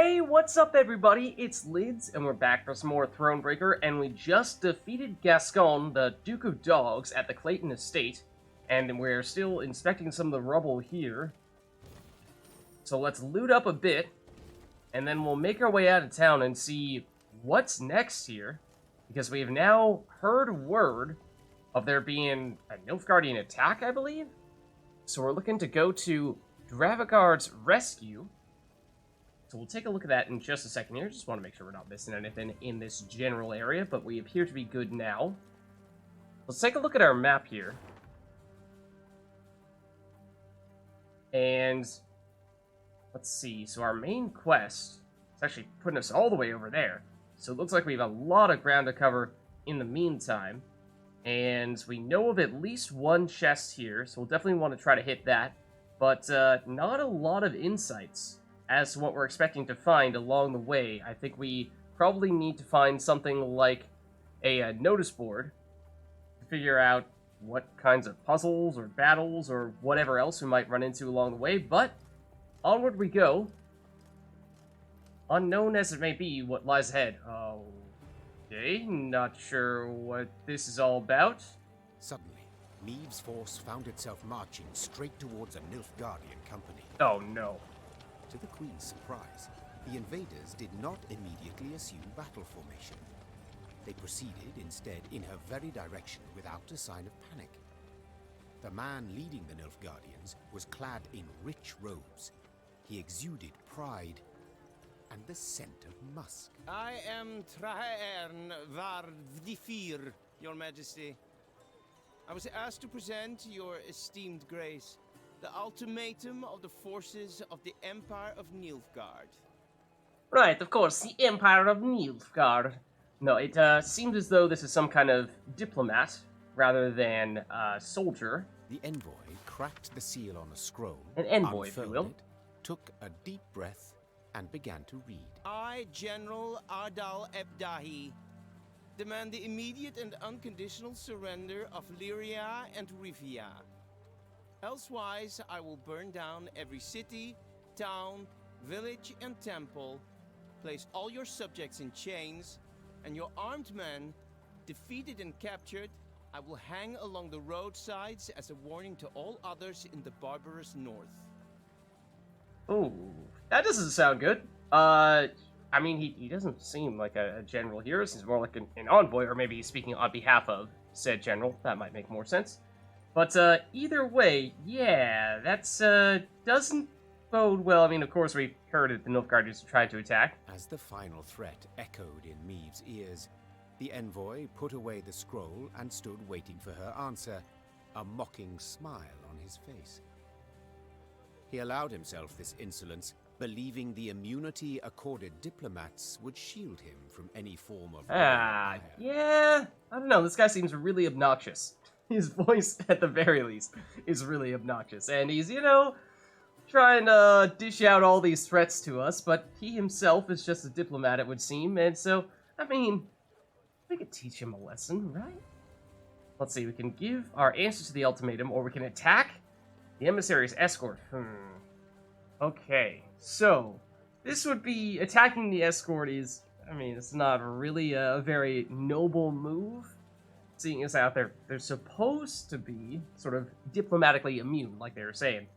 Hey, what's up everybody? It's Lyds, and we're back for some more Thronebreaker, and we just defeated Gascon, the Duke of Dogs, at the Clayton Estate, and we're still inspecting some of the rubble here. So let's loot up a bit, and then we'll make our way out of town and see what's next here, because we've now heard word of there being a Nilfgaard'ian attack, I believe? So we're looking to go to Nilfgaard'S rescue. So we'll take a look at that in just a second here. Just want to make sure we're not missing anything in this general area, but we appear to be good now. Let's take a look at our map here. And let's see. So our main quest is actually putting us all the way over there. So it looks like we have a lot of ground to cover in the meantime. And we know of at least one chest here, so we'll definitely want to try to hit that. But not a lot of insights as to what we're expecting to find along the way. I think we probably need to find something like a notice board to figure out what kinds of puzzles or battles or whatever else we might run into along the way, but onward we go. Unknown as it may be what lies ahead. Okay, not sure what this is all about. Suddenly, Meve's force found itself marching straight towards a Nilfgaard'ian company. Oh no. To the Queen's surprise, the invaders did not immediately assume battle formation. They proceeded instead in her very direction without a sign of panic. The man leading the Nilfgaard'ians was clad in rich robes. He exuded pride and the scent of musk. I am Traern Vardifir, Your Majesty. I was asked to present your esteemed grace the ultimatum of the forces of the Empire of Nilfgaard. Right, of course, the Empire of Nilfgaard. No, it seems as though this is some kind of diplomat rather than soldier. The envoy cracked the seal on a scroll, An envoy, if you will. it, took a deep breath, and began to read. I, General Ardal Ebdahi, demand the immediate and unconditional surrender of Lyria and Rivia. Elsewise, I will burn down every city, town, village, and temple, place all your subjects in chains, and your armed men, defeated and captured, I will hang along the roadsides as a warning to all others in the barbarous north. Ooh, that doesn't sound good. I mean, he doesn't seem like a general here. He seems more like an envoy, or maybe he's speaking on behalf of said general. That might make more sense. But either way, yeah, that's doesn't bode well. I mean, of course, we heard that the Nilfgaard'ians tried to attack. As the final threat echoed in Meve's ears, the envoy put away the scroll and stood waiting for her answer, a mocking smile on his face. He allowed himself this insolence, believing the immunity accorded diplomats would shield him from any form of... Yeah, I don't know, this guy seems really obnoxious. His voice, at the very least, is really obnoxious, and he's, you know, trying to dish out all these threats to us, but he himself is just a diplomat, it would seem, and so, I mean, we could teach him a lesson, right? Let's see, we can give our answer to the ultimatum, or we can attack the Emissaries' Escort. Okay, so, this would be, attacking the Escort is, I mean, it's not really a very noble move. Seeing as out there, they're supposed to be sort of diplomatically immune, like they were saying.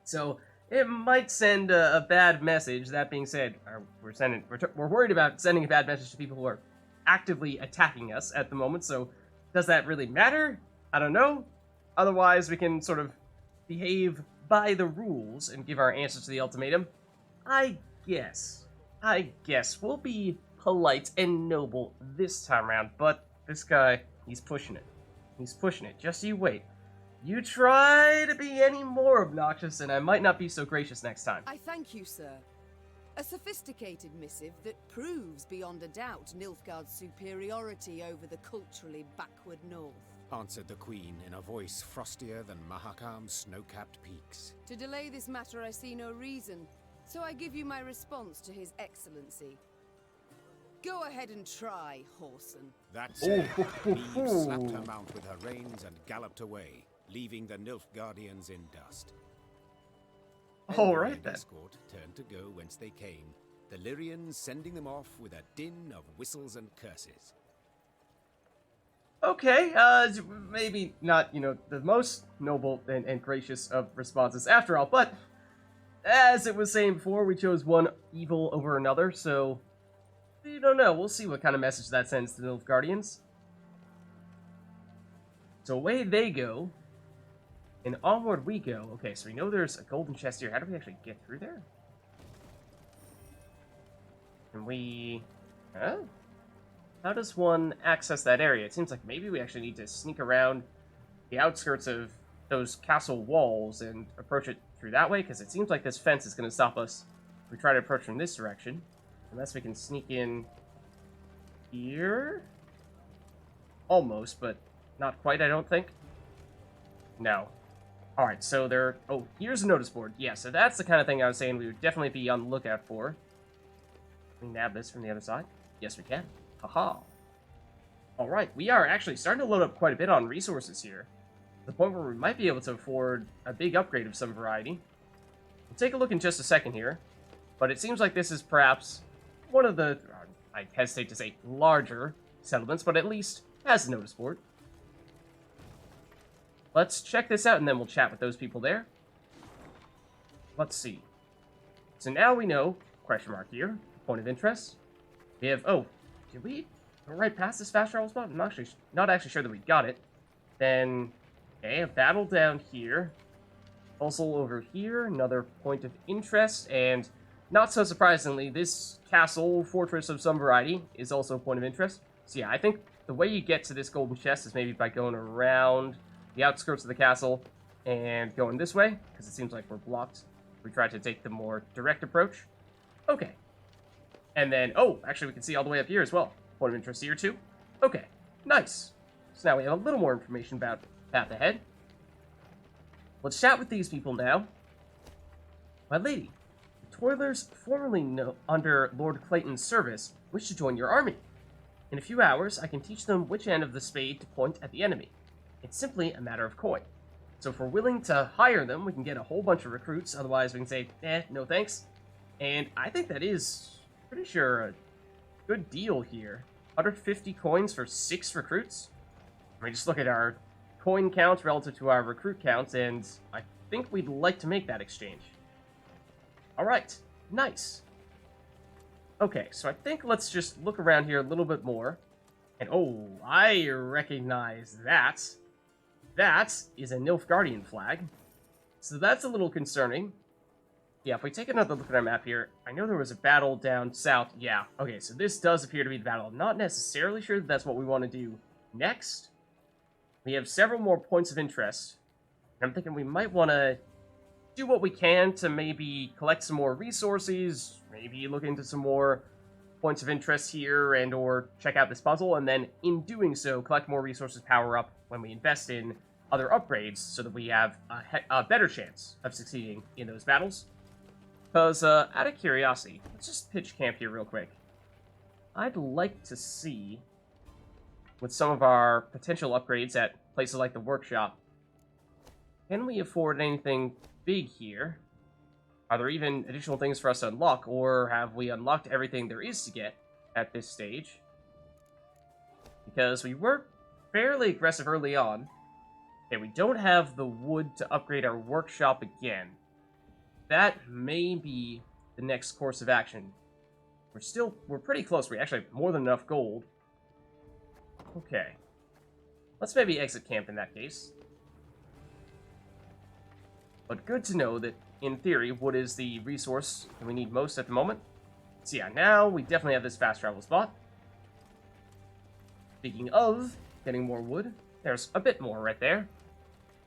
So it might send a bad message. That being said, we're worried about sending a bad message to people who are actively attacking us at the moment. So does that really matter? I don't know. Otherwise, we can sort of behave by the rules and give our answers to the ultimatum. I guess we'll be polite and noble this time around, but this guy, he's pushing it. He's pushing it. Just you wait. You try to be any more obnoxious, and I might not be so gracious next time. I thank you, sir. A sophisticated missive that proves beyond a doubt Nilfgaard's superiority over the culturally backward north. Answered the Queen in a voice frostier than Mahakam's snow-capped peaks. To delay this matter I see no reason, so I give you my response to His Excellency. Go ahead and try, Whoreson. That said, Meve slapped her mount with her reins and galloped away, leaving the Nilfgaard'ians in dust. All right, then. Escort turned to go whence they came, the Lyrians sending them off with a din of whistles and curses. Okay, maybe not, the most noble and gracious of responses after all, but as it was saying before, we chose one evil over another, so we don't know. We'll see what kind of message that sends to the Nilfgaard'ians. So away they go, and onward we go. Okay, so we know there's a golden chest here. How do we actually get through there? Can we... Huh? How does one access that area? It seems like maybe we actually need to sneak around the outskirts of those castle walls and approach it through that way, because it seems like this fence is going to stop us if we try to approach from this direction. Unless we can sneak in here? Almost, but not quite, I don't think. No. Alright, so there... Oh, here's a notice board. Yeah, so that's the kind of thing I was saying we would definitely be on the lookout for. Can we nab this from the other side? Yes, we can. Haha. Alright, we are actually starting to load up quite a bit on resources here. To the point where we might be able to afford a big upgrade of some variety. We'll take a look in just a second here. But it seems like this is perhaps one of the, I hesitate to say larger settlements, but at least has a notice board. Let's check this out and then we'll chat with those people there. Let's see. So now we know, question mark here, point of interest. We have, oh, did we go right past this fast travel spot? I'm not actually sure that we got it. Then, okay, a battle down here. Also over here, another point of interest, and not so surprisingly, this castle, fortress of some variety, is also a point of interest. So yeah, I think the way you get to this golden chest is maybe by going around the outskirts of the castle and going this way, because it seems like we're blocked. We try to take the more direct approach. Okay. And then, oh, actually we can see all the way up here as well. Point of interest here too. Okay, nice. So now we have a little more information about path ahead. Let's chat with these people now. My lady, the Toilers formerly under Lord Clayton's service wish to join your army. In a few hours, I can teach them which end of the spade to point at the enemy. It's simply a matter of coin. So if we're willing to hire them, we can get a whole bunch of recruits. Otherwise, we can say, no thanks. And I think that is, pretty sure, a good deal here. 150 coins for 6 recruits? I mean, just look at our coin count relative to our recruit count, and I think we'd like to make that exchange. Alright, nice. Okay, so I think let's just look around here a little bit more. And oh, I recognize that. That is a Nilfgaard'ian flag. So that's a little concerning. Yeah, if we take another look at our map here, I know there was a battle down south. Yeah, okay, so this does appear to be the battle. I'm not necessarily sure that that's what we want to do next. We have several more points of interest. And I'm thinking we might want to do what we can to maybe collect some more resources, maybe look into some more points of interest here and or check out this puzzle, and then in doing so, collect more resources, power up when we invest in other upgrades so that we have a better chance of succeeding in those battles. Because, out of curiosity, let's just pitch camp here real quick. I'd like to see, with some of our potential upgrades at places like the workshop, can we afford anything big here? Are there even additional things for us to unlock, or have we unlocked everything there is to get at this stage? Because we were fairly aggressive early on. Okay, we don't have the wood to upgrade our workshop again. That may be the next course of action. We're pretty close. We actually have more than enough gold. Okay. Let's maybe exit camp in that case. But good to know that, in theory, wood is the resource that we need most at the moment. So yeah, now we definitely have this fast travel spot. Speaking of getting more wood, there's a bit more right there.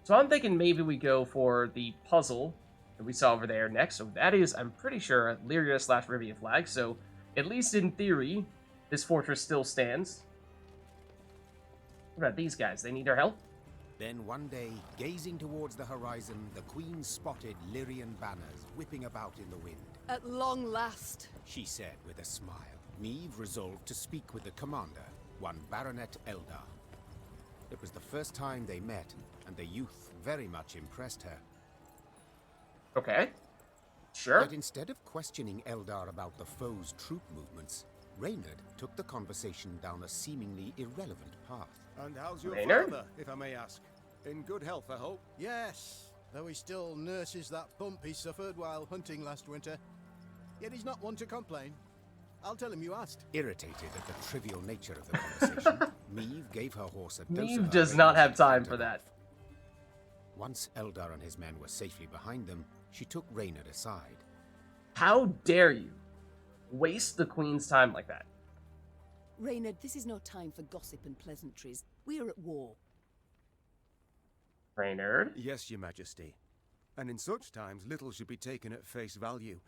So I'm thinking maybe we go for the puzzle that we saw over there next. So that is, I'm pretty sure, a Lyria/Rivia flag. So at least in theory, this fortress still stands. What about these guys? They need our help? Then one day, gazing towards the horizon, the Queen spotted Lyrian banners whipping about in the wind. At long last, She said with a smile. Meve resolved to speak with the commander, one Baronet Eldar. It was the first time they met, and the youth very much impressed her. Okay. Sure. But instead of questioning Eldar about the foe's troop movements, Reynard took the conversation down a seemingly irrelevant path. And how's your Reynard? father, if I may ask? In good health, I hope? Yes, though he still nurses that bump he suffered while hunting last winter. Yet he's not one to complain. I'll tell him you asked. Irritated at the trivial nature of the conversation, Meve gave her horse a dose Meve of her does not rains have and time fended for that. off. Once Eldar and his men were safely behind them, she took Reynard aside. How dare you waste the Queen's time like that? Reynard, this is no time for gossip and pleasantries. We are at war. Reynard? Yes, Your Majesty. And in such times, little should be taken at face value.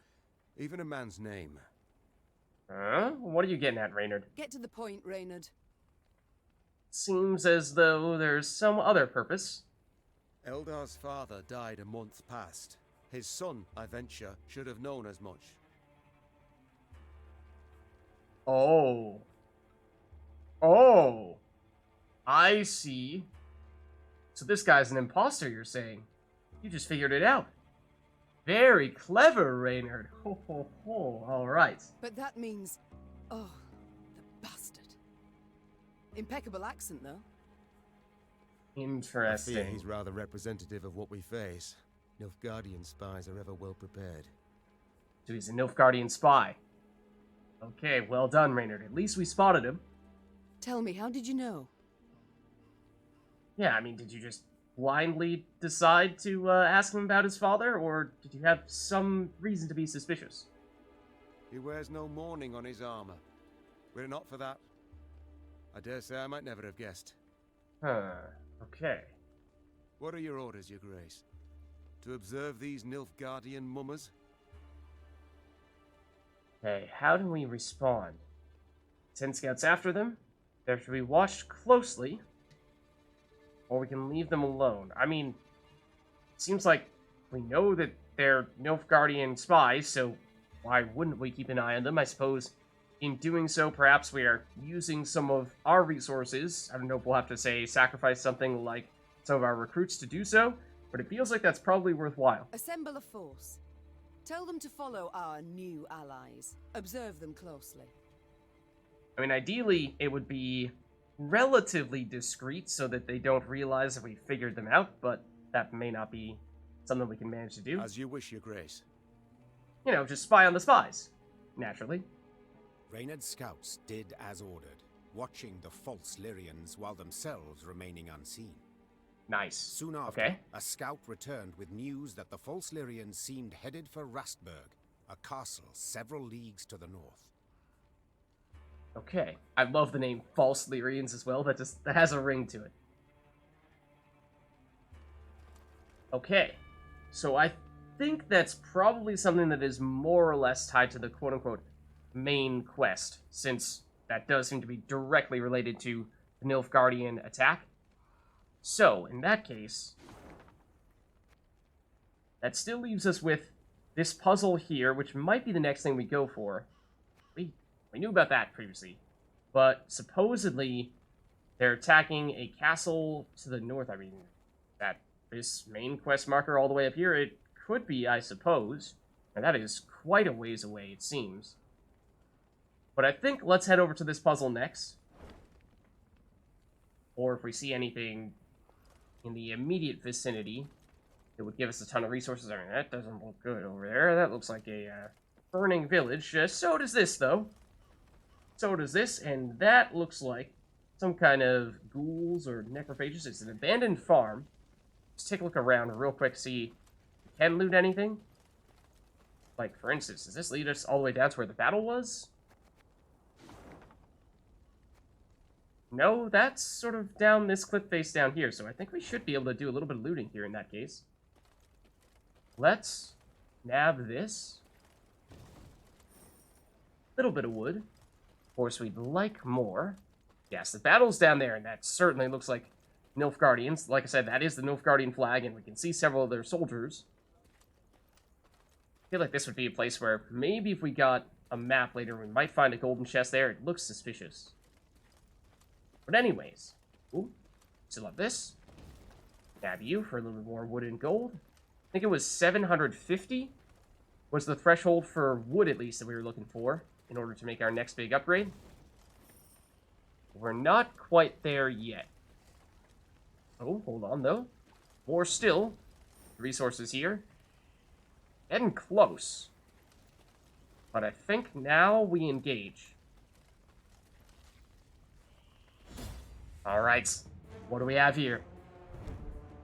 Even a man's name. Huh? What are you getting at, Reynard? Get to the point, Reynard. Seems as though there's some other purpose. Eldar's father died a month past. His son, I venture, should have known as much. Oh. Oh. I see. So this guy's an imposter, you're saying? You just figured it out. Very clever, Reynard. Ho ho ho. Alright. But that means... Oh, the bastard. Impeccable accent, though. I fear Interesting. he's rather representative of what we face. Nilfgaard'ian spies are ever well prepared. So he's a Nilfgaard'ian spy. Okay, well done, Reynard. At least we spotted him. Tell me, how did you know? Yeah, I mean, did you just blindly decide to ask him about his father, or did you have some reason to be suspicious? He wears no mourning on his armor. Were it not for that, I dare say I might never have guessed. Huh, okay. What are your orders, Your Grace? To observe these Nilfgaard'ian mummers? Okay, how do we respond? Send scouts after them? They're to be watched closely, or we can leave them alone. I mean, it seems like we know that they're Nilfgaard'ian spies, so why wouldn't we keep an eye on them? I suppose in doing so, perhaps we are using some of our resources. I don't know if we'll have to, say, sacrifice something like some of our recruits to do so, but it feels like that's probably worthwhile. Assemble a force. Tell them to follow our new allies. Observe them closely. I mean, ideally, it would be relatively discreet so that they don't realize that we figured them out, but that may not be something we can manage to do. As you wish, Your Grace. You know, just spy on the spies, naturally. Reynard's scouts did as ordered, watching the false Lyrians while themselves remaining unseen. Nice. Soon after, Okay. a scout returned with news that the false Lyrians seemed headed for Rastburg, a castle several leagues to the north. Okay. I love the name False Lyrians as well. That has a ring to it. Okay. So I think that's probably something that is more or less tied to the quote-unquote main quest, since that does seem to be directly related to the Nilfgaard'ian attack. So, in that case, that still leaves us with this puzzle here, which might be the next thing we go for. We knew about that previously, but supposedly they're attacking a castle to the north. I mean, that this main quest marker all the way up here, it could be, I suppose. And that is quite a ways away, it seems. But I think let's head over to this puzzle next. Or if we see anything in the immediate vicinity, it would give us a ton of resources. I mean, that doesn't look good over there. That looks like a burning village. So does this, though. So does this, and that looks like some kind of ghouls or necrophages. It's an abandoned farm. Let's take a look around real quick, see if we can loot anything. Like, for instance, does this lead us all the way down to where the battle was? No, that's sort of down this cliff face down here, so I think we should be able to do a little bit of looting here in that case. Let's nab this. Little bit of wood. Of course, we'd like more. Yes, the battle's down there, and that certainly looks like Nilfgaard'ians. Like I said, that is the Nilfgaard'ian flag, and we can see several of their soldiers. I feel like this would be a place where maybe if we got a map later, we might find a golden chest there. It looks suspicious. But anyways, ooh, still have this. Nab you for a little bit more wood and gold. I think it was 750. was the threshold for wood, at least, that we were looking for in order to make our next big upgrade. We're not quite there yet. Oh, hold on, though. More still. Resources here. Getting close. But I think now we engage. Alright, what do we have here?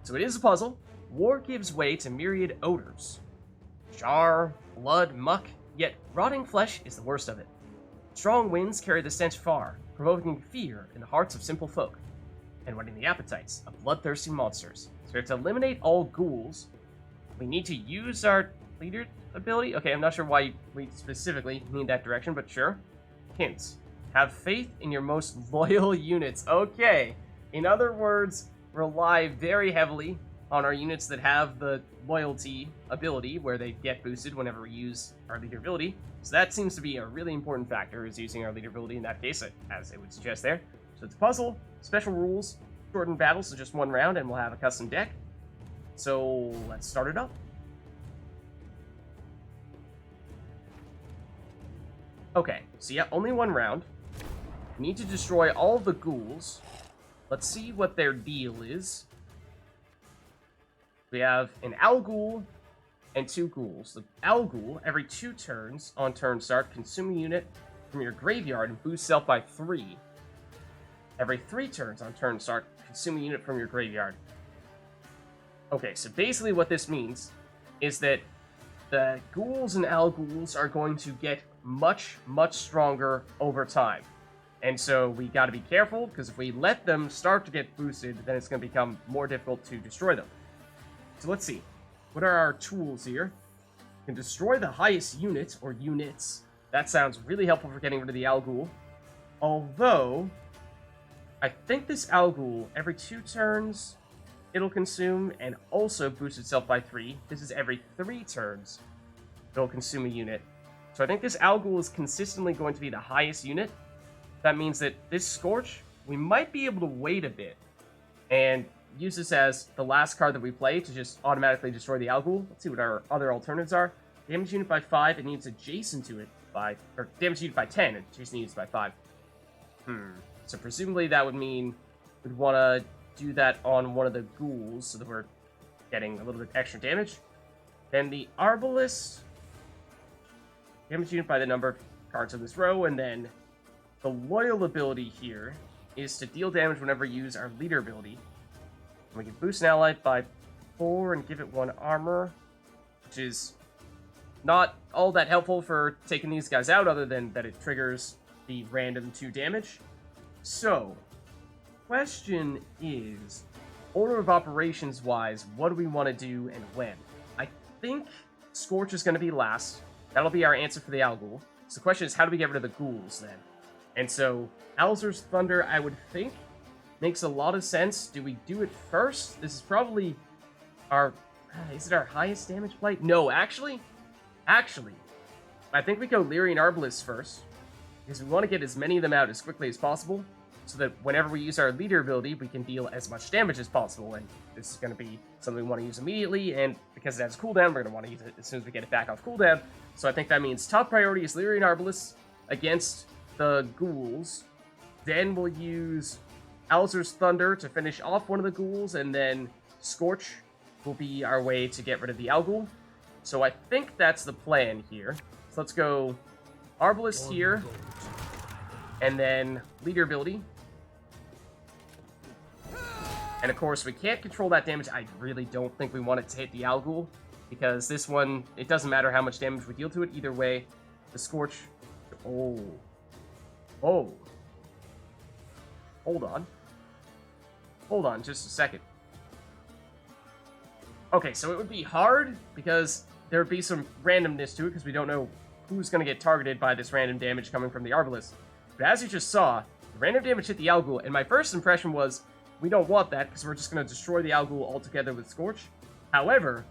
So it is a puzzle. War gives way to myriad odors. Char, blood, muck, yet rotting flesh is the worst of it. Strong winds carry the stench far, provoking fear in the hearts of simple folk, and whetting the appetites of bloodthirsty monsters. So we have to eliminate all ghouls. We need to use our leader ability. Okay, I'm not sure why we specifically need that direction, but sure. Hints. Have faith in your most loyal units. Okay. In other words, rely very heavily on our units that have the loyalty ability, where they get boosted whenever we use our leader ability. So that seems to be a really important factor, is using our leader ability in that case, as it would suggest there. So it's a puzzle, special rules, shortened battles, so just one round, and we'll have a custom deck. So let's start it up. Okay, so yeah, only one round. We need to destroy all the ghouls. Let's see what their deal is. We have an Owl Ghoul and 2 ghouls. The Owl Ghoul, every 2 turns on turn start, consume a unit from your graveyard and boost self by 3. Every 3 turns on turn start, consume a unit from your graveyard. Okay, so basically what this means is that the ghouls and Owl Ghouls are going to get much, much stronger over time. And so we gotta be careful, because if we let them start to get boosted, then it's gonna become more difficult to destroy them. So let's see. What are our tools here? We can destroy the highest unit, or units. That sounds really helpful for getting rid of the Owl Ghoul. Although, I think this Owl Ghoul, every 2 turns, it'll consume, and also boost itself by 3. This is every 3 turns, it'll consume a unit. So I think this Owl Ghoul is consistently going to be the highest unit. That means that this Scorch, we might be able to wait a bit and use this as the last card that we play to just automatically destroy the Owl Ghoul. Let's see what our other alternatives are. Damage unit by 5, it needs adjacent to it by, or damage unit by 10, and adjacent units by 5. So presumably that would mean we'd want to do that on one of the ghouls so that we're getting a little bit extra damage. Then the Arbalist, damage unit by the number of cards in this row, and then the loyal ability here is to deal damage whenever you use our leader ability. And we can boost an ally by 4 and give it 1 armor, which is not all that helpful for taking these guys out, other than that it triggers the random 2 damage. So, question is, order of operations wise, what do we want to do and when? I think Scorch is going to be last. That'll be our answer for the Owl Ghoul. So the question is, how do we get rid of the ghouls then? And so, Alzur's Thunder, I would think, makes a lot of sense. Do we do it first? This is probably our... is it our highest damage play? No, actually, I think we go Lyria and Rivia first, because we want to get as many of them out as quickly as possible, so that whenever we use our leader ability, we can deal as much damage as possible, and this is going to be something we want to use immediately, and because it has cooldown, we're going to want to use it as soon as we get it back off cooldown. So I think that means top priority is Lyria and Rivia against the ghouls. Then we'll use Alzur's Thunder to finish off one of the ghouls, and then Scorch will be our way to get rid of the Owl Ghoul. So I think that's the plan here. So let's go Arbalist here, and then leader ability. And of course, we can't control that damage. I really don't think we want it to hit the Owl Ghoul, because this one, it doesn't matter how much damage we deal to it. Either way, the Scorch... Oh. Hold on just a second. Okay, so it would be hard, because there would be some randomness to it, because we don't know who's going to get targeted by this random damage coming from the Arbalist. But as you just saw, the random damage hit the Owl Ghoul, and my first impression was, we don't want that, because we're just going to destroy the Owl Ghoul altogether with Scorch. However,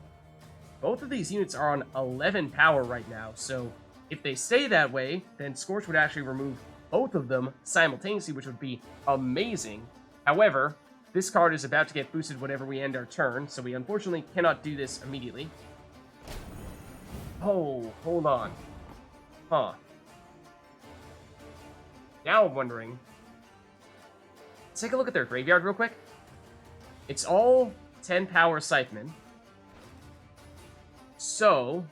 both of these units are on 11 power right now, so if they stay that way, then Scorch would actually remove both of them simultaneously, which would be amazing. However, this card is about to get boosted whenever we end our turn, so we unfortunately cannot do this immediately. Oh, hold on. Huh. Now I'm wondering. Let's take a look at their graveyard real quick. It's all 10 power Scythemen. So,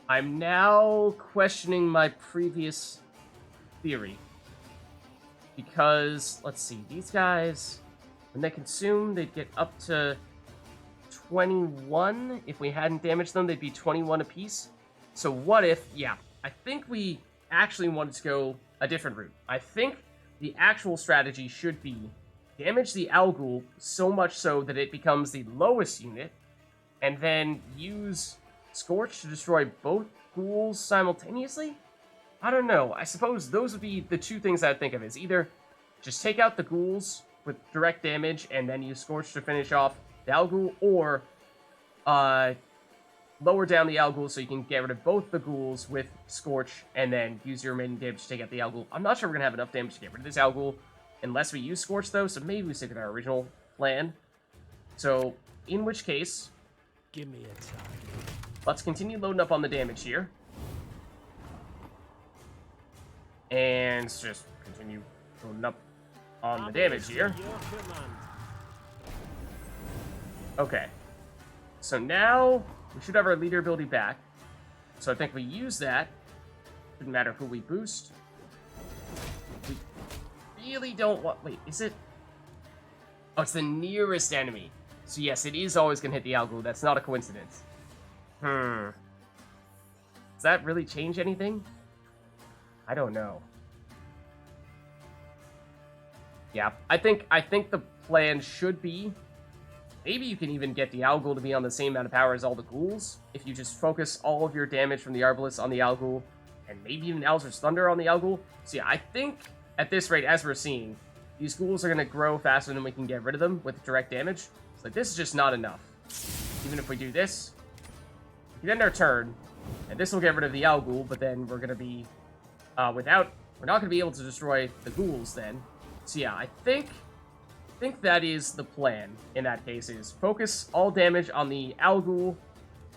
I'm now questioning my previous theory. Because, let's see, these guys, when they consume, they'd get up to 21. If we hadn't damaged them, they'd be 21 apiece. So what if, yeah, I think we actually wanted to go a different route. I think the actual strategy should be damage the Algul so much so that it becomes the lowest unit, and then use Scorch to destroy both ghouls simultaneously? I don't know. I suppose those would be the two things I'd think of, is either just take out the ghouls with direct damage and then use Scorch to finish off the Algul, or lower down the Algul so you can get rid of both the ghouls with Scorch and then use your remaining damage to take out the Algul. I'm not sure we're going to have enough damage to get rid of this Algul unless we use Scorch, though, so maybe we stick with our original plan. So, in which case, Give me a time. let's continue loading up on the damage here. And just continue loading up on the damage here. Your command. Okay. So now, we should have our leader ability back. So I think we use that. Doesn't matter who we boost. We really don't want... Wait, is it... Oh, it's the nearest enemy. So yes, it is always going to hit the Algul. That's not a coincidence. Does that really change anything? I don't know. Yeah, I think the plan should be... Maybe you can even get the Algul to be on the same amount of power as all the ghouls, if you just focus all of your damage from the Arbalest on the Algul, and maybe even Alzur's Thunder on the Algul. So yeah, I think, at this rate, as we're seeing, these ghouls are going to grow faster than we can get rid of them with direct damage. So this is just not enough. Even if we do this, we can end our turn, and this will get rid of the Algul, but then we're going to be, we're not going to be able to destroy the ghouls then. So yeah, I think that is the plan in that case, is focus all damage on the Algul,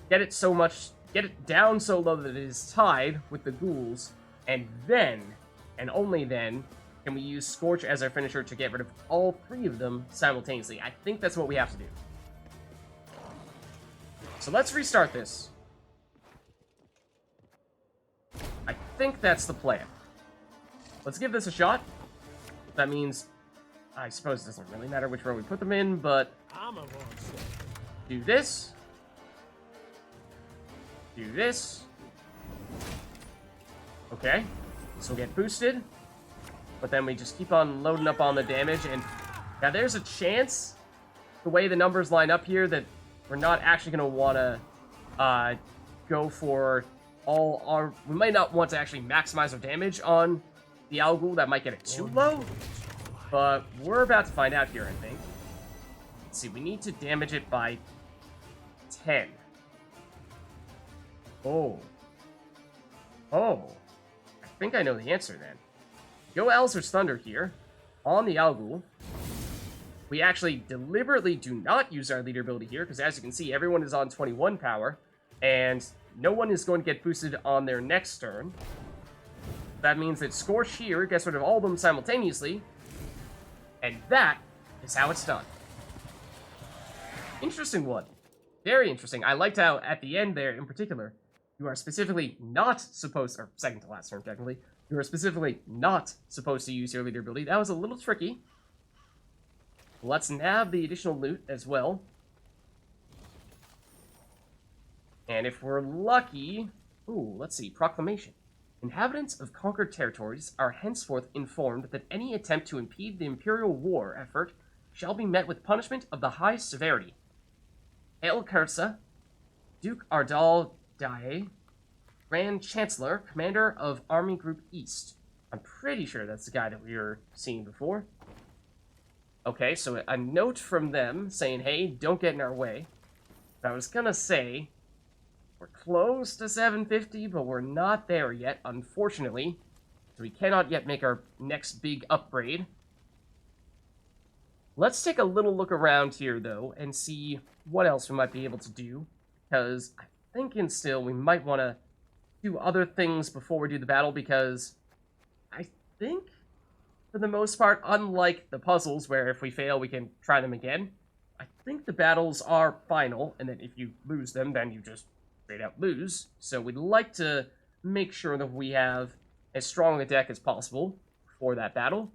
get it down so low that it is tied with the ghouls, and then, and only then, can we use Scorch as our finisher to get rid of all three of them simultaneously. I think that's what we have to do. So let's restart this. I think that's the plan. Let's give this a shot. That means, I suppose it doesn't really matter which row we put them in, but I'm a monster. do this. Do this. Okay. This will get boosted. But then we just keep on loading up on the damage, and now there's a chance, the way the numbers line up here, that we're not actually going to want to go for all our... We might not want to actually maximize our damage on the Algul. That might get it too low. But we're about to find out here, I think. Let's see, we need to damage it by 10. Oh. Oh. I think I know the answer then. Go Alzur's Thunder here on the Algul. We actually deliberately do not use our leader ability here, because as you can see, everyone is on 21 power, and no one is going to get boosted on their next turn. That means that Scorch here gets rid of all of them simultaneously, and that is how it's done. Interesting one. Very interesting. I liked how, at the end there, in particular, you are specifically not supposed, or second to last turn, technically, you are specifically not supposed to use your leader ability. That was a little tricky. Let's nab the additional loot as well. And if we're lucky... Ooh, let's see. Proclamation. Inhabitants of conquered territories are henceforth informed that any attempt to impede the Imperial war effort shall be met with punishment of the highest severity. El Kursa, Duke Ardal Dae, Grand Chancellor, Commander of Army Group East. I'm pretty sure that's the guy that we were seeing before. Okay, so a note from them saying, hey, don't get in our way. I was gonna say, we're close to 750, but we're not there yet, unfortunately. So we cannot yet make our next big upgrade. Let's take a little look around here, though, and see what else we might be able to do. because I'm thinking still we might want to do other things before we do the battle, because I think, for the most part, unlike the puzzles, where if we fail we can try them again, I think the battles are final, and then if you lose them, then you just straight out lose. So we'd like to make sure that we have as strong a deck as possible for that battle.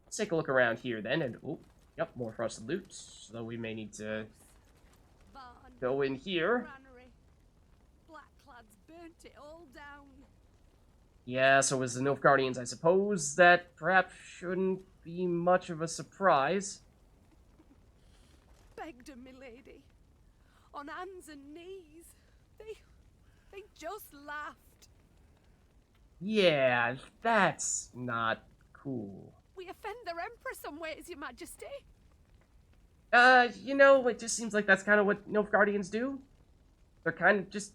Let's take a look around here then, and oh, yep, more for us to loot, so we may need to go in here. Blackclads burnt it all down. Yeah, so as the Nilfgaard'S, I suppose that perhaps shouldn't be much of a surprise. Begged her, milady. On hands and knees. They just laughed. Yeah, that's not cool. We offend their emperor some ways, your majesty. You know, it just seems like that's kind of what Nilfgaard'S do. They're kind of just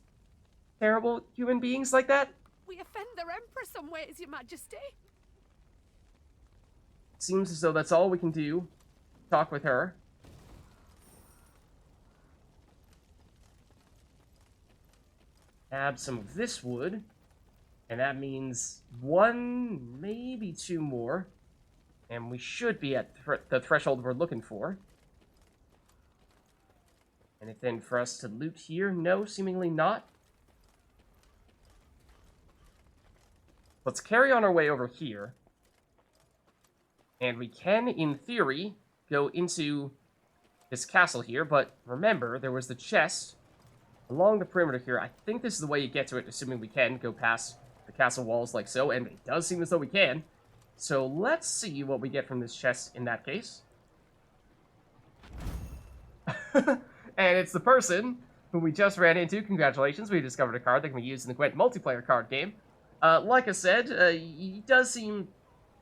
terrible human beings like that. We offend their emperor some ways, your majesty. Seems as though that's all we can do. Talk with her. Grab some of this wood. And that means one, maybe two more. And we should be at the threshold we're looking for. Anything for us to loot here? No, seemingly not. Let's carry on our way over here. And we can, in theory, go into this castle here. But remember, there was the chest along the perimeter here. I think this is the way you get to it, assuming we can go past the castle walls like so. And it does seem as though we can. So let's see what we get from this chest in that case. And it's the person who we just ran into. Congratulations, we discovered a card that can be used in the Gwent multiplayer card game. Like I said, he does seem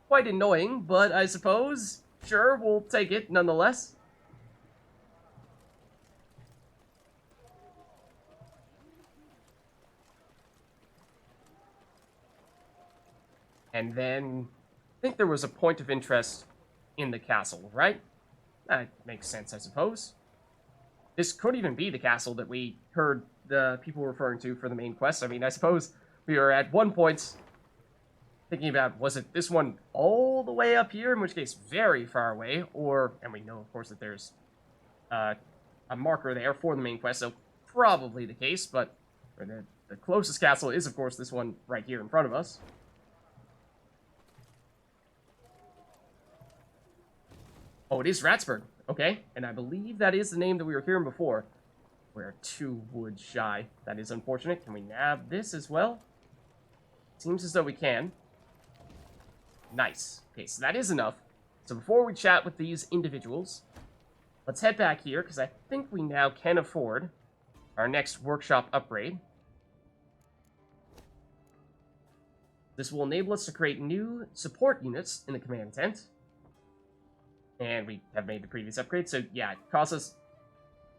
quite annoying, but I suppose, sure, we'll take it nonetheless. And then, I think there was a point of interest in the castle, right? That makes sense, I suppose. This could even be the castle that we heard the people referring to for the main quest. I mean, I suppose we were at one point thinking about, was it this one all the way up here, in which case very far away, or, and we know, of course, that there's a marker there for the main quest, so probably the case, but the closest castle is, of course, this one right here in front of us. Oh, it is Ratsburg. Okay, and I believe that is the name that we were hearing before. We're 2 wood shy. That is unfortunate. Can we nab this as well? Seems as though we can. Nice. Okay, so that is enough. So before we chat with these individuals, let's head back here, because I think we now can afford our next workshop upgrade. This will enable us to create new support units in the command tent. And we have made the previous upgrade, so yeah, it costs us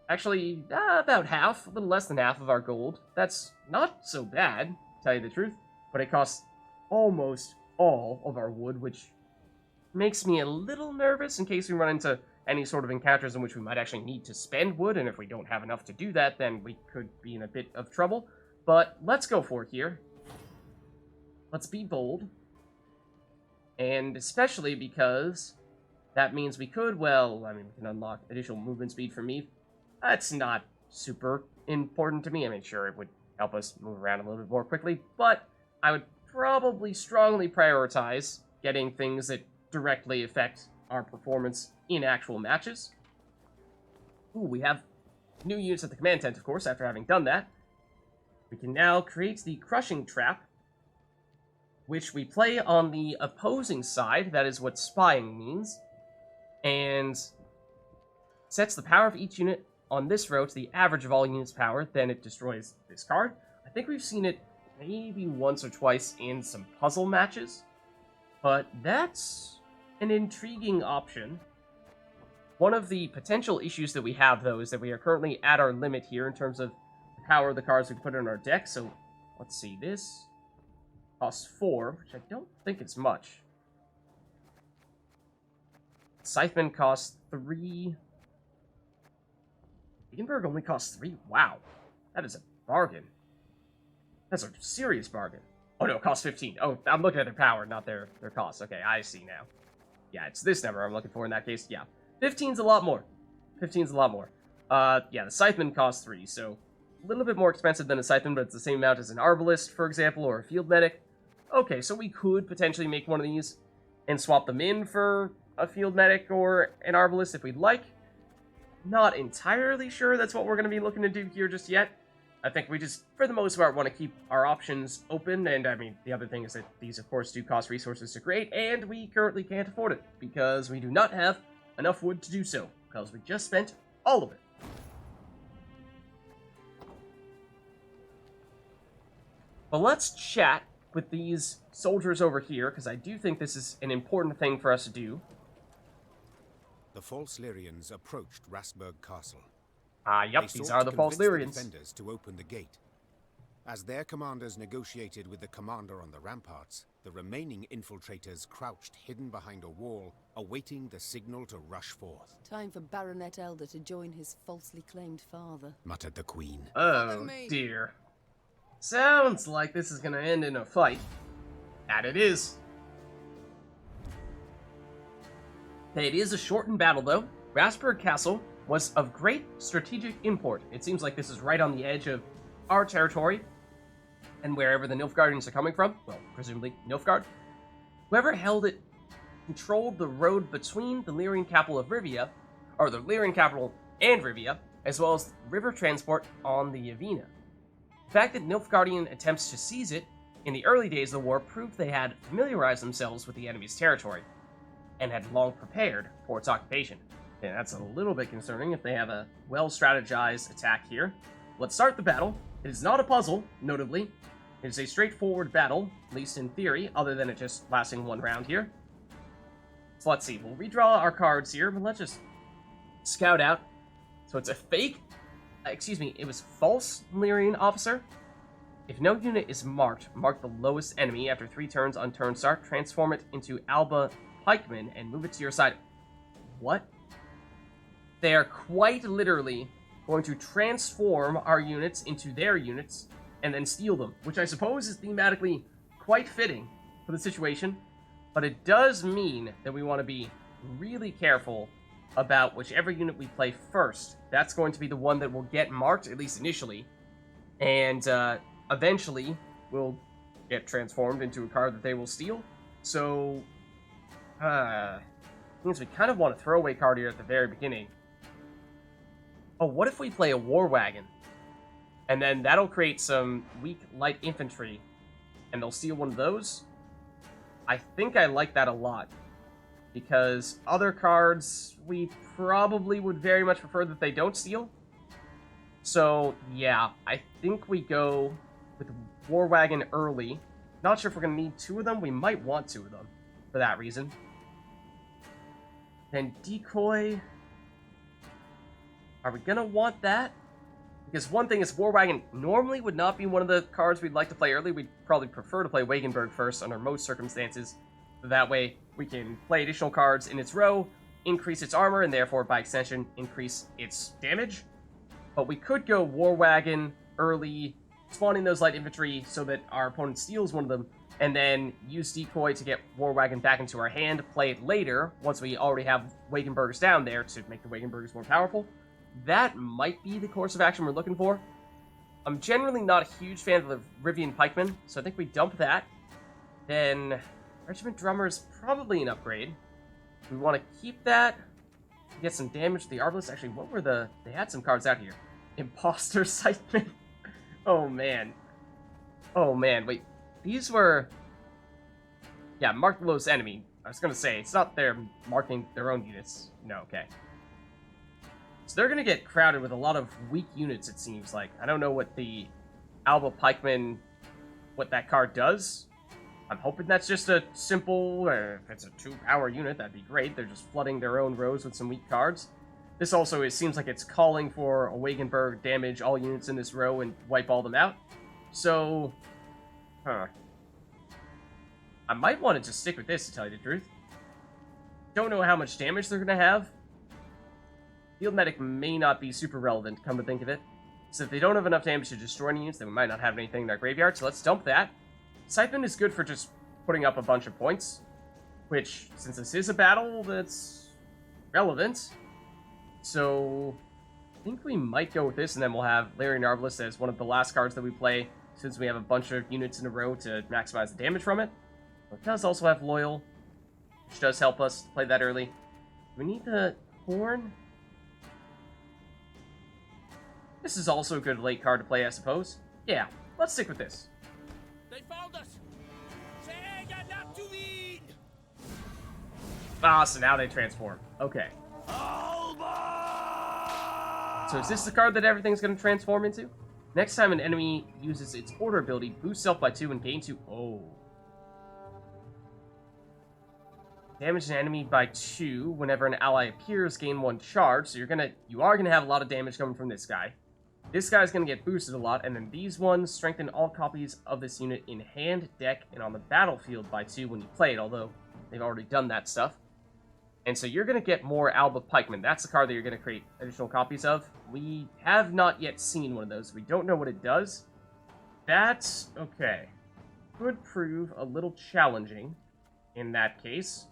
actually about half, a little less than half of our gold. That's not so bad, to tell you the truth, but it costs almost all of our wood, which makes me a little nervous in case we run into any sort of encounters in which we might actually need to spend wood, and if we don't have enough to do that, then we could be in a bit of trouble. But let's go for it here. Let's be bold. And especially because that means we could, well, I mean, we can unlock additional movement speed for Meve. That's not super important to me. I mean, sure, it would help us move around a little bit more quickly, but I would probably strongly prioritize getting things that directly affect our performance in actual matches. Ooh, we have new units at the command tent, of course, after having done that. We can now create the crushing trap, which we play on the opposing side. That is what spying means. And sets the power of each unit on this row to the average of all units' power, then it destroys this card. I think we've seen it maybe once or twice in some puzzle matches, but that's an intriguing option. One of the potential issues that we have, though, is that we are currently at our limit here in terms of the power of the cards we put in our deck, so let's see, this costs 4, which I don't think it's much. Scytheman costs 3. Wagenburg only costs 3? Wow. That is a bargain. That's a serious bargain. Oh no, it costs 15. Oh, I'm looking at their power, not their cost. Okay, I see now. Yeah, it's this number I'm looking for in that case. Yeah. 15's a lot more. 15's a lot more. Yeah, the Scytheman costs 3, so a little bit more expensive than a Scytheman, but it's the same amount as an Arbalist, for example, or a Field Medic. Okay, so we could potentially make one of these and swap them in for a Field Medic or an Arbalist if we'd like. Not entirely sure that's what we're going to be looking to do here just yet. I think we just, for the most part, want to keep our options open, and I mean, the other thing is that these, of course, do cost resources to create, and we currently can't afford it, because we do not have enough wood to do so, because we just spent all of it. But let's chat with these soldiers over here, because I do think this is an important thing for us to do. The false Lyrians approached Rasburg Castle. Yep, these are the false Lyrians. The defenders to open the gate. As their commanders negotiated with the commander on the ramparts, the remaining infiltrators crouched hidden behind a wall, awaiting the signal to rush forth. Time for Baronet Elder to join his falsely claimed father, muttered the queen. Oh, dear. Sounds like this is gonna end in a fight. And it is. It is a shortened battle, though. Rasburg Castle was of great strategic import. It seems like this is right on the edge of our territory, and wherever the Nilfgaard'S are coming from, well, presumably Nilfgaard, whoever held it controlled the road between the Lyrian capital of Rivia, or the Lyrian capital and Rivia, as well as river transport on the Yavina. The fact that Nilfgaardian attempts to seize it in the early days of the war proved they had familiarized themselves with the enemy's territory, and had long prepared for its occupation. And that's a little bit concerning if they have a well-strategized attack here. Let's start the battle. It is not a puzzle, notably. It is a straightforward battle, at least in theory, other than it just lasting one round here. So let's see, we'll redraw our cards here, but let's just scout out. So it's a fake, it was false Lyrian officer. If no unit is marked, mark the lowest enemy after 3 turns on turn start, transform it into Alba Pikeman, and move it to your side. What? They are quite literally going to transform our units into their units and then steal them, which I suppose is thematically quite fitting for the situation, but it does mean that we want to be really careful about whichever unit we play first. That's going to be the one that will get marked, at least initially, and eventually will get transformed into a card that they will steal. So, means we kind of want a throwaway card here at the very beginning. Oh, what if we play a War Wagon? And then that'll create some weak light infantry, and they'll steal one of those? I think I like that a lot, because other cards we probably would very much prefer that they don't steal. So, yeah, I think we go with War Wagon early. Not sure if we're going to need 2 of them. We might want 2 of them for that reason. Then Decoy. Are we going to want that? Because one thing is, War Wagon normally would not be one of the cards we'd like to play early. We'd probably prefer to play Wagenburg first under most circumstances. That way, we can play additional cards in its row, increase its armor, and therefore, by extension, increase its damage. But we could go War Wagon early, spawning those light infantry so that our opponent steals one of them, and then use Decoy to get War Wagon back into our hand, play it later, once we already have Wagenburg's down there to make the Wagenburg's more powerful. That might be the course of action we're looking for. I'm generally not a huge fan of the Rivian Pikemen, so I think we dump that. Then Regiment Drummer is probably an upgrade. We want to keep that. Get some damage to the Arbalist. Actually, what were the... They had some cards out here. Imposter Scytheman. Oh, man. Oh, man. Wait. These were... Yeah, mark the lowest enemy. I was going to say, it's not they're marking their own units. No, okay. So they're going to get crowded with a lot of weak units, it seems like. I don't know what the Alba Pikeman, what that card does. I'm hoping that's just a simple, if it's a 2-power unit, that'd be great. They're just flooding their own rows with some weak cards. This also, it seems like it's calling for a Wagenburg, damage all units in this row and wipe all them out. So, I might want to just stick with this, to tell you the truth. Don't know how much damage they're going to have. Field Medic may not be super relevant, come to think of it. So if they don't have enough damage to destroy any units, then we might not have anything in their graveyard, so let's dump that. Scytheman is good for just putting up a bunch of points, which, since this is a battle, that's relevant. So I think we might go with this, and then we'll have Lyria and Rivia as one of the last cards that we play, since we have a bunch of units in a row to maximize the damage from it. It does also have Loyal, which does help us play that early. Do we need the Horn? This is also a good late card to play, I suppose. Yeah, let's stick with this. They found us! Säga not to eat! Ah, so now they transform. Okay. So is this the card that everything's going to transform into? Next time an enemy uses its order ability, boost self by 2 and gain 2. Oh. Damage an enemy by 2 whenever an ally appears, gain 1 charge. So you are gonna have a lot of damage coming from this guy. This guy's gonna get boosted a lot, and then these ones strengthen all copies of this unit in hand, deck, and on the battlefield by 2 when you play it, although they've already done that stuff. And so you're gonna get more Alba Pikemen. That's the card that you're gonna create additional copies of. We have not yet seen one of those. We don't know what it does. That's okay. Could prove a little challenging in that case.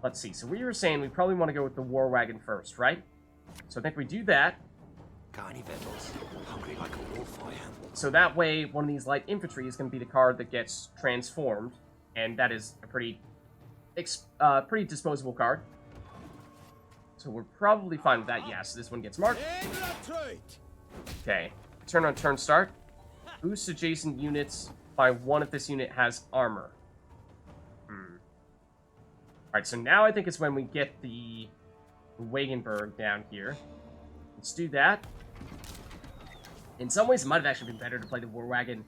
Let's see. So we were saying we probably want to go with the War Wagon first, right? So I think we do that. Got any victuals? Hungry like a wolf I am. So that way, one of these light infantry is going to be the card that gets transformed, and that is a pretty disposable card. So we're probably fine with that. Yes, this one gets marked. Okay. Turn on turn start. Boost adjacent units by 1 if this unit has armor. Alright, so now I think it's when we get the Wagenburg down here. Let's do that. In some ways, it might have actually been better to play the War Wagon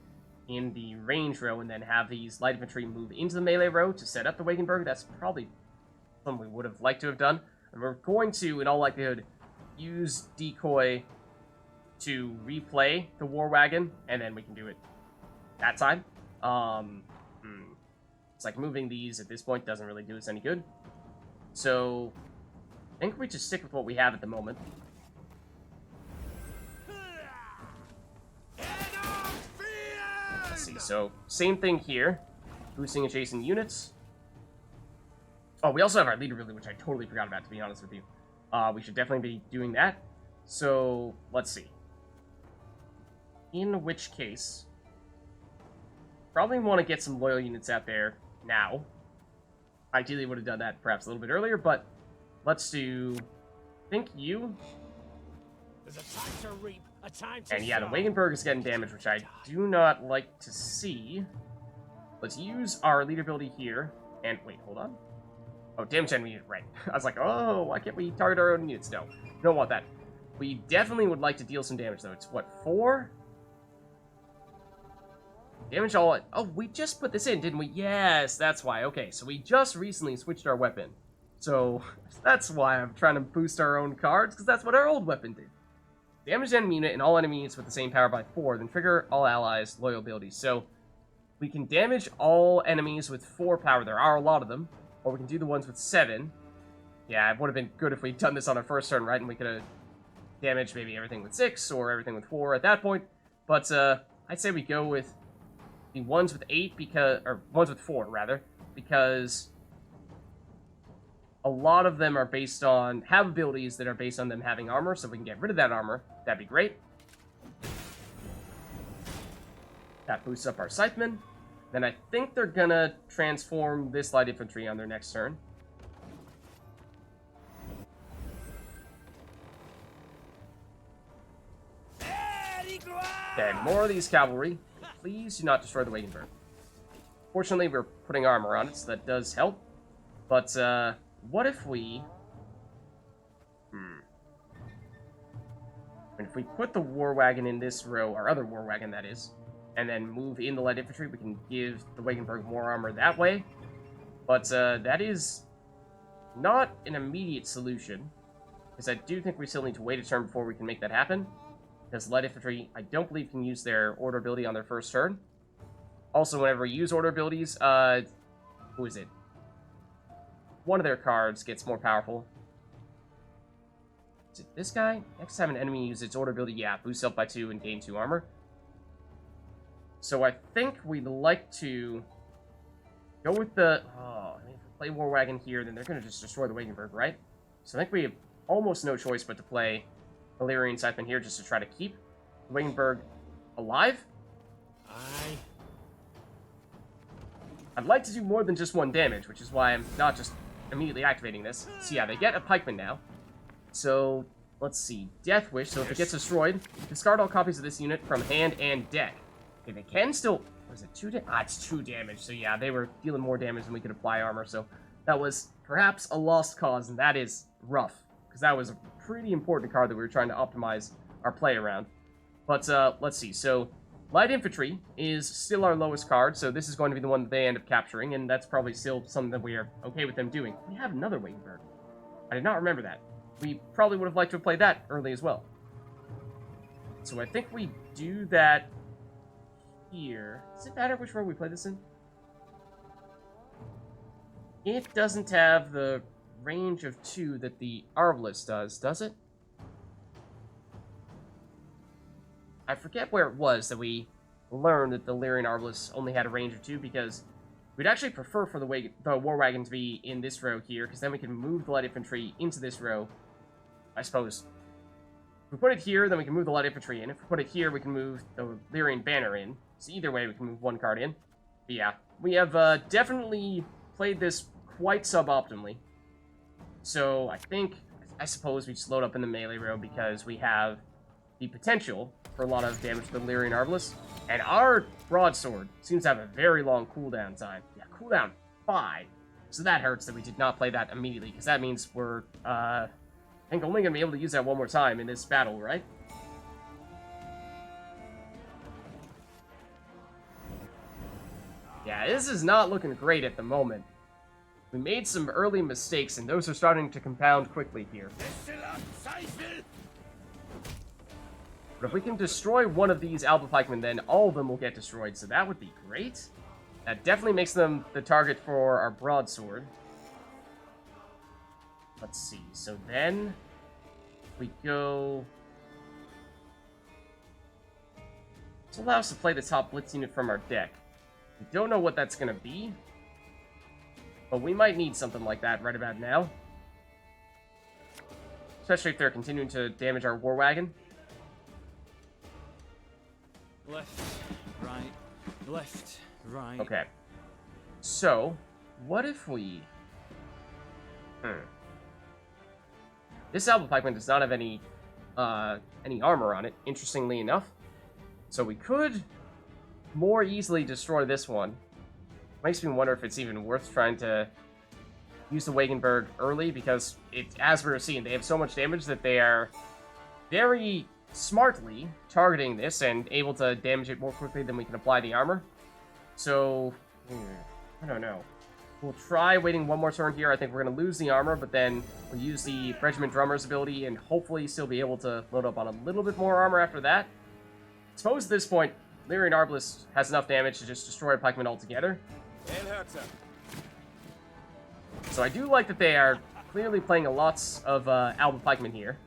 in the range row and then have these light infantry move into the melee row to set up the Wagenburg. That's probably something we would have liked to have done. And we're going to, in all likelihood, use Decoy to replay the War Wagon, and then we can do it that time. It's like moving these at this point doesn't really do us any good. So I think we just stick with what we have at the moment. Let's see, so same thing here. Boosting adjacent units. Oh, we also have our leader ability, which I totally forgot about, to be honest with you. We should definitely be doing that. So let's see. In which case, probably want to get some loyal units out there now. Ideally would have done that perhaps a little bit earlier, but let's do, I think you. There's a time to reap, a time to and yeah, the sow. Wagenburg is getting damage, which I do not like to see. Let's use our leader ability here, and wait, hold on. Oh, damage enemy unit, right. I was like, oh, why can't we target our own units? No, don't want that. We definitely would like to deal some damage, though. It's, what, 4? Damage all... Oh, we just put this in, didn't we? Yes, that's why. Okay, so we just recently switched our weapon. So, that's why I'm trying to boost our own cards, because that's what our old weapon did. Damage enemy unit and all enemy units with the same power by 4, then trigger all allies' loyal abilities. So, we can damage all enemies with 4 power. There are a lot of them. Or we can do the ones with 7. Yeah, it would have been good if we'd done this on our first turn, right? And we could have damaged maybe everything with 6 or everything with 4 at that point. But I'd say we go with the ones with 8 because, or ones with 4 rather, because a lot of them are based on, have abilities that are based on them having armor. So if we can get rid of that armor, that'd be great. That boosts up our Scythemen. Then I think they're gonna transform this light infantry on their next turn. Okay, more of these cavalry. Please do not destroy the Wagenburg. Fortunately, we're putting armor on it, so that does help. But, what if we... And if we put the War Wagon in this row, our other War Wagon, that is, and then move in the light infantry, we can give the Wagenburg more armor that way. But that is not an immediate solution, because I do think we still need to wait a turn before we can make that happen. Because light infantry, I don't believe, can use their order ability on their first turn. Also, whenever we use order abilities, who is it? One of their cards gets more powerful. Is it this guy? Next time an enemy uses its order ability, yeah, boost self by 2 and gain 2 armor. So I think we'd like to go with the... Oh, I mean, if we play War Wagon here, then they're going to just destroy the Wagenburg, right? So I think we have almost no choice but to play the Lyrian Scytheman here just to try to keep the Wagenburg alive. Aye. I'd like to do more than just 1 damage, which is why I'm not just immediately activating this. So yeah, they get a pikeman now. So, let's see. Death Wish, so if it gets destroyed, discard all copies of this unit from hand and deck. Okay, they can still... What is it, 2 damage? Ah, it's 2 damage. So yeah, they were dealing more damage than we could apply armor, so that was perhaps a lost cause, and that is rough. Because that was a pretty important card that we were trying to optimize our play around. But, let's see. So, Light Infantry is still our lowest card, so this is going to be the one that they end up capturing, and that's probably still something that we are okay with them doing. We have another Wagenburg. I did not remember that. We probably would have liked to have played that early as well. So I think we do that here. Does it matter which row we play this in? It doesn't have the range of 2 that the Arbalest does it? I forget where it was that we learned that the Lyrian Arbalest only had a range of 2, because we'd actually prefer for the War Wagon to be in this row here, because then we can move the Light Infantry into this row, I suppose. If we put it here, then we can move the Light Infantry in. If we put it here, we can move the Lyrian Banner in. So either way, we can move 1 card in. But yeah, we have definitely played this quite suboptimally. So I suppose we just load up in the melee row because we have the potential for a lot of damage to the Lyrian Arbalest. And our broadsword seems to have a very long cooldown time. Yeah, cooldown 5. So that hurts that we did not play that immediately, because that means we're, I think only going to be able to use that 1 more time in this battle, right? Yeah, this is not looking great at the moment. We made some early mistakes, and those are starting to compound quickly here. But if we can destroy one of these Alba Pikemen, then all of them will get destroyed, so that would be great. That definitely makes them the target for our broadsword. Let's see, so then we go... This will allow us to play the top Blitz unit from our deck. We don't know what that's going to be, but we might need something like that right about now. Especially if they're continuing to damage our War Wagon. Left, right, left, right. Okay. So, what if we... This Alba Pikeman does not have any armor on it, interestingly enough. So we could more easily destroy this one. Makes me wonder if it's even worth trying to use the Wagenburg early, because as we were seeing, they have so much damage that they are very smartly targeting this and able to damage it more quickly than we can apply the armor. So, I don't know. We'll try waiting 1 more turn here. I think we're going to lose the armor, but then we'll use the Regiment Drummer's ability and hopefully still be able to load up on a little bit more armor after that. I suppose at this point, Lyrian Arbalest has enough damage to just destroy a pikeman altogether. So I do like that they are clearly playing a lot of Alba Pikemen here.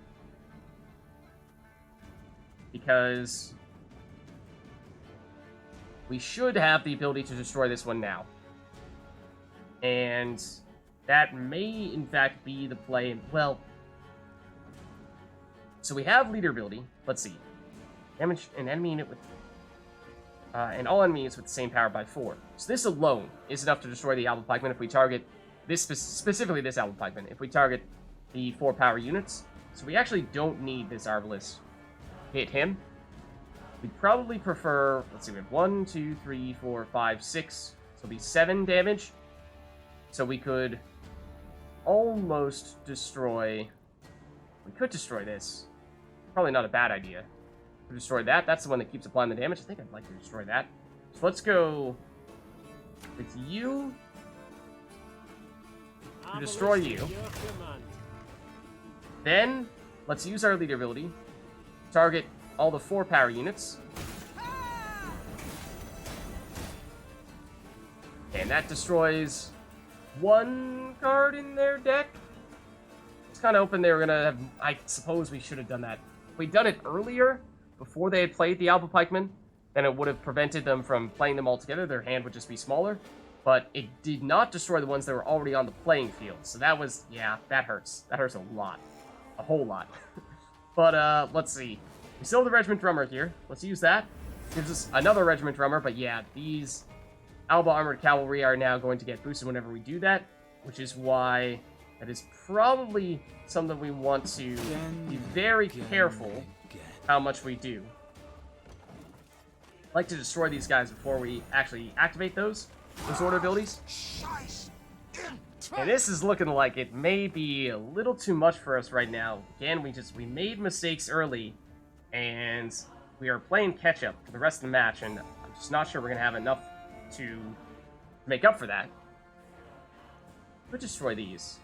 Because we should have the ability to destroy this one now. And that may, in fact, be the play. Well, so we have leader ability. Let's see. Damage an enemy unit with... and all enemies with the same power by 4. So this alone is enough to destroy the Alba Pikeman if we target this, specifically this Alba Pikeman, if we target the 4 power units. So we actually don't need this Arbalest to hit him. We'd probably prefer, let's see, we have 1, 2, 3, 4, 5, 6, so it'll be 7 damage. So we could almost destroy, we could destroy this. Probably not a bad idea. To destroy that. That's the one that keeps applying the damage. I think I'd like to destroy that. So let's go with you to destroy you. Then let's use our leader ability. Target all the 4 power units. And that destroys 1 card in their deck. was kind of hoping they were going to have... I suppose we should have done that. If we'd done it earlier, before they had played the Alba Pikemen, then it would have prevented them from playing them all together. Their hand would just be smaller. But it did not destroy the ones that were already on the playing field. So that was... yeah, that hurts. That hurts a lot. A whole lot. But, let's see. We still have the Regiment Drummer here. Let's use that. Gives us another Regiment Drummer. But yeah, these Alba Armored Cavalry are now going to get boosted whenever we do that. Which is why that is probably something we want to be very careful how much we do. I like to destroy these guys before we actually activate those order abilities. And this is looking like it may be a little too much for us right now. Again, we made mistakes early, and we are playing catch-up for the rest of the match, and I'm just not sure we're going to have enough to make up for that. We'll destroy these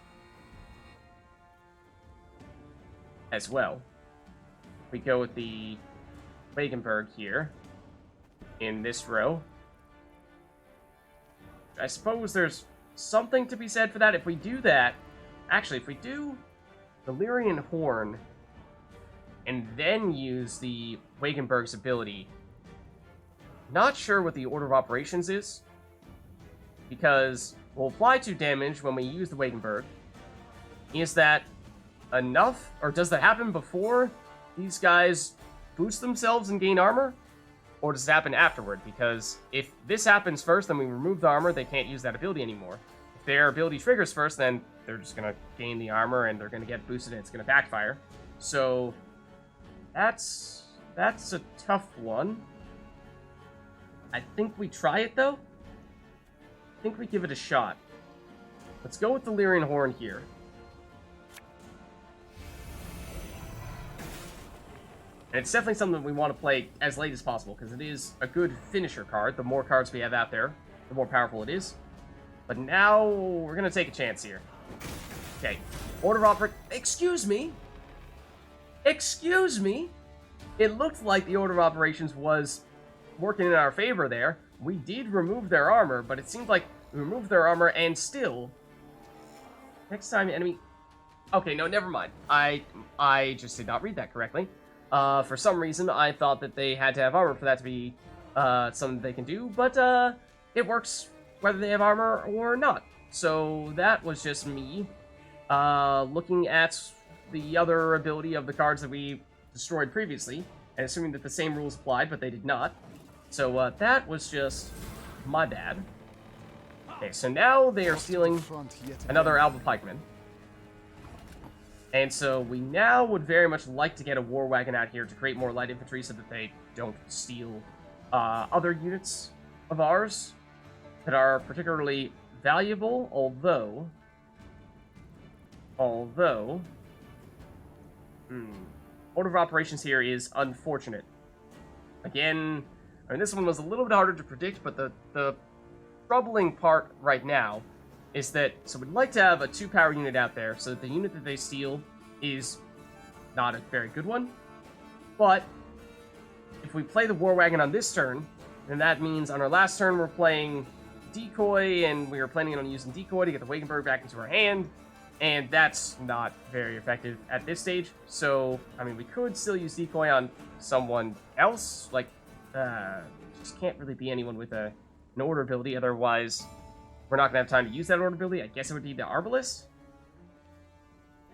as well. We go with the Wagenburg here in this row. I suppose there's something to be said for that. If we do that, actually, if we do the Lyrian Horn and then use the Wagenburg's ability, not sure what the order of operations is, because we'll apply 2 damage when we use the Wagenburg. Is that enough? Or does that happen before these guys boost themselves and gain armor? Or does it happen afterward? Because if this happens first, then we remove the armor, they can't use that ability anymore. If their ability triggers first, then they're just going to gain the armor and they're going to get boosted and it's going to backfire. So that's a tough one. I think we try it, though. I think we give it a shot. Let's go with the Lyrian Horn here. And it's definitely something we want to play as late as possible, because it is a good finisher card. The more cards we have out there, the more powerful it is. But now, we're going to take a chance here. Okay. Order of Operations... Excuse me? Excuse me? It looked like the Order of Operations was working in our favor there. We did remove their armor, but it seemed like we removed their armor and still... Next time, enemy... Okay, no, never mind. I just did not read that correctly. For some reason, I thought that they had to have armor for that to be something they can do, but it works whether they have armor or not. So that was just me looking at the other ability of the cards that we destroyed previously, and assuming that the same rules applied, but they did not. So that was just my bad. Okay, so now they are stealing another Alba Pikeman. And so we now would very much like to get a war wagon out here to create more light infantry so that they don't steal other units of ours that are particularly valuable, although order of operations here is unfortunate. Again, I mean, this one was a little bit harder to predict, but the troubling part right now is that, so we'd like to have a 2-power unit out there so that the unit that they steal is not a very good one. But if we play the War Wagon on this turn, then that means on our last turn we're playing Decoy, and we were planning on using Decoy to get the Wagenburg back into our hand, and that's not very effective at this stage. So, I mean, we could still use Decoy on someone else, like, just can't really be anyone with an order ability, otherwise we're not going to have time to use that order ability. I guess it would be the Arbalist.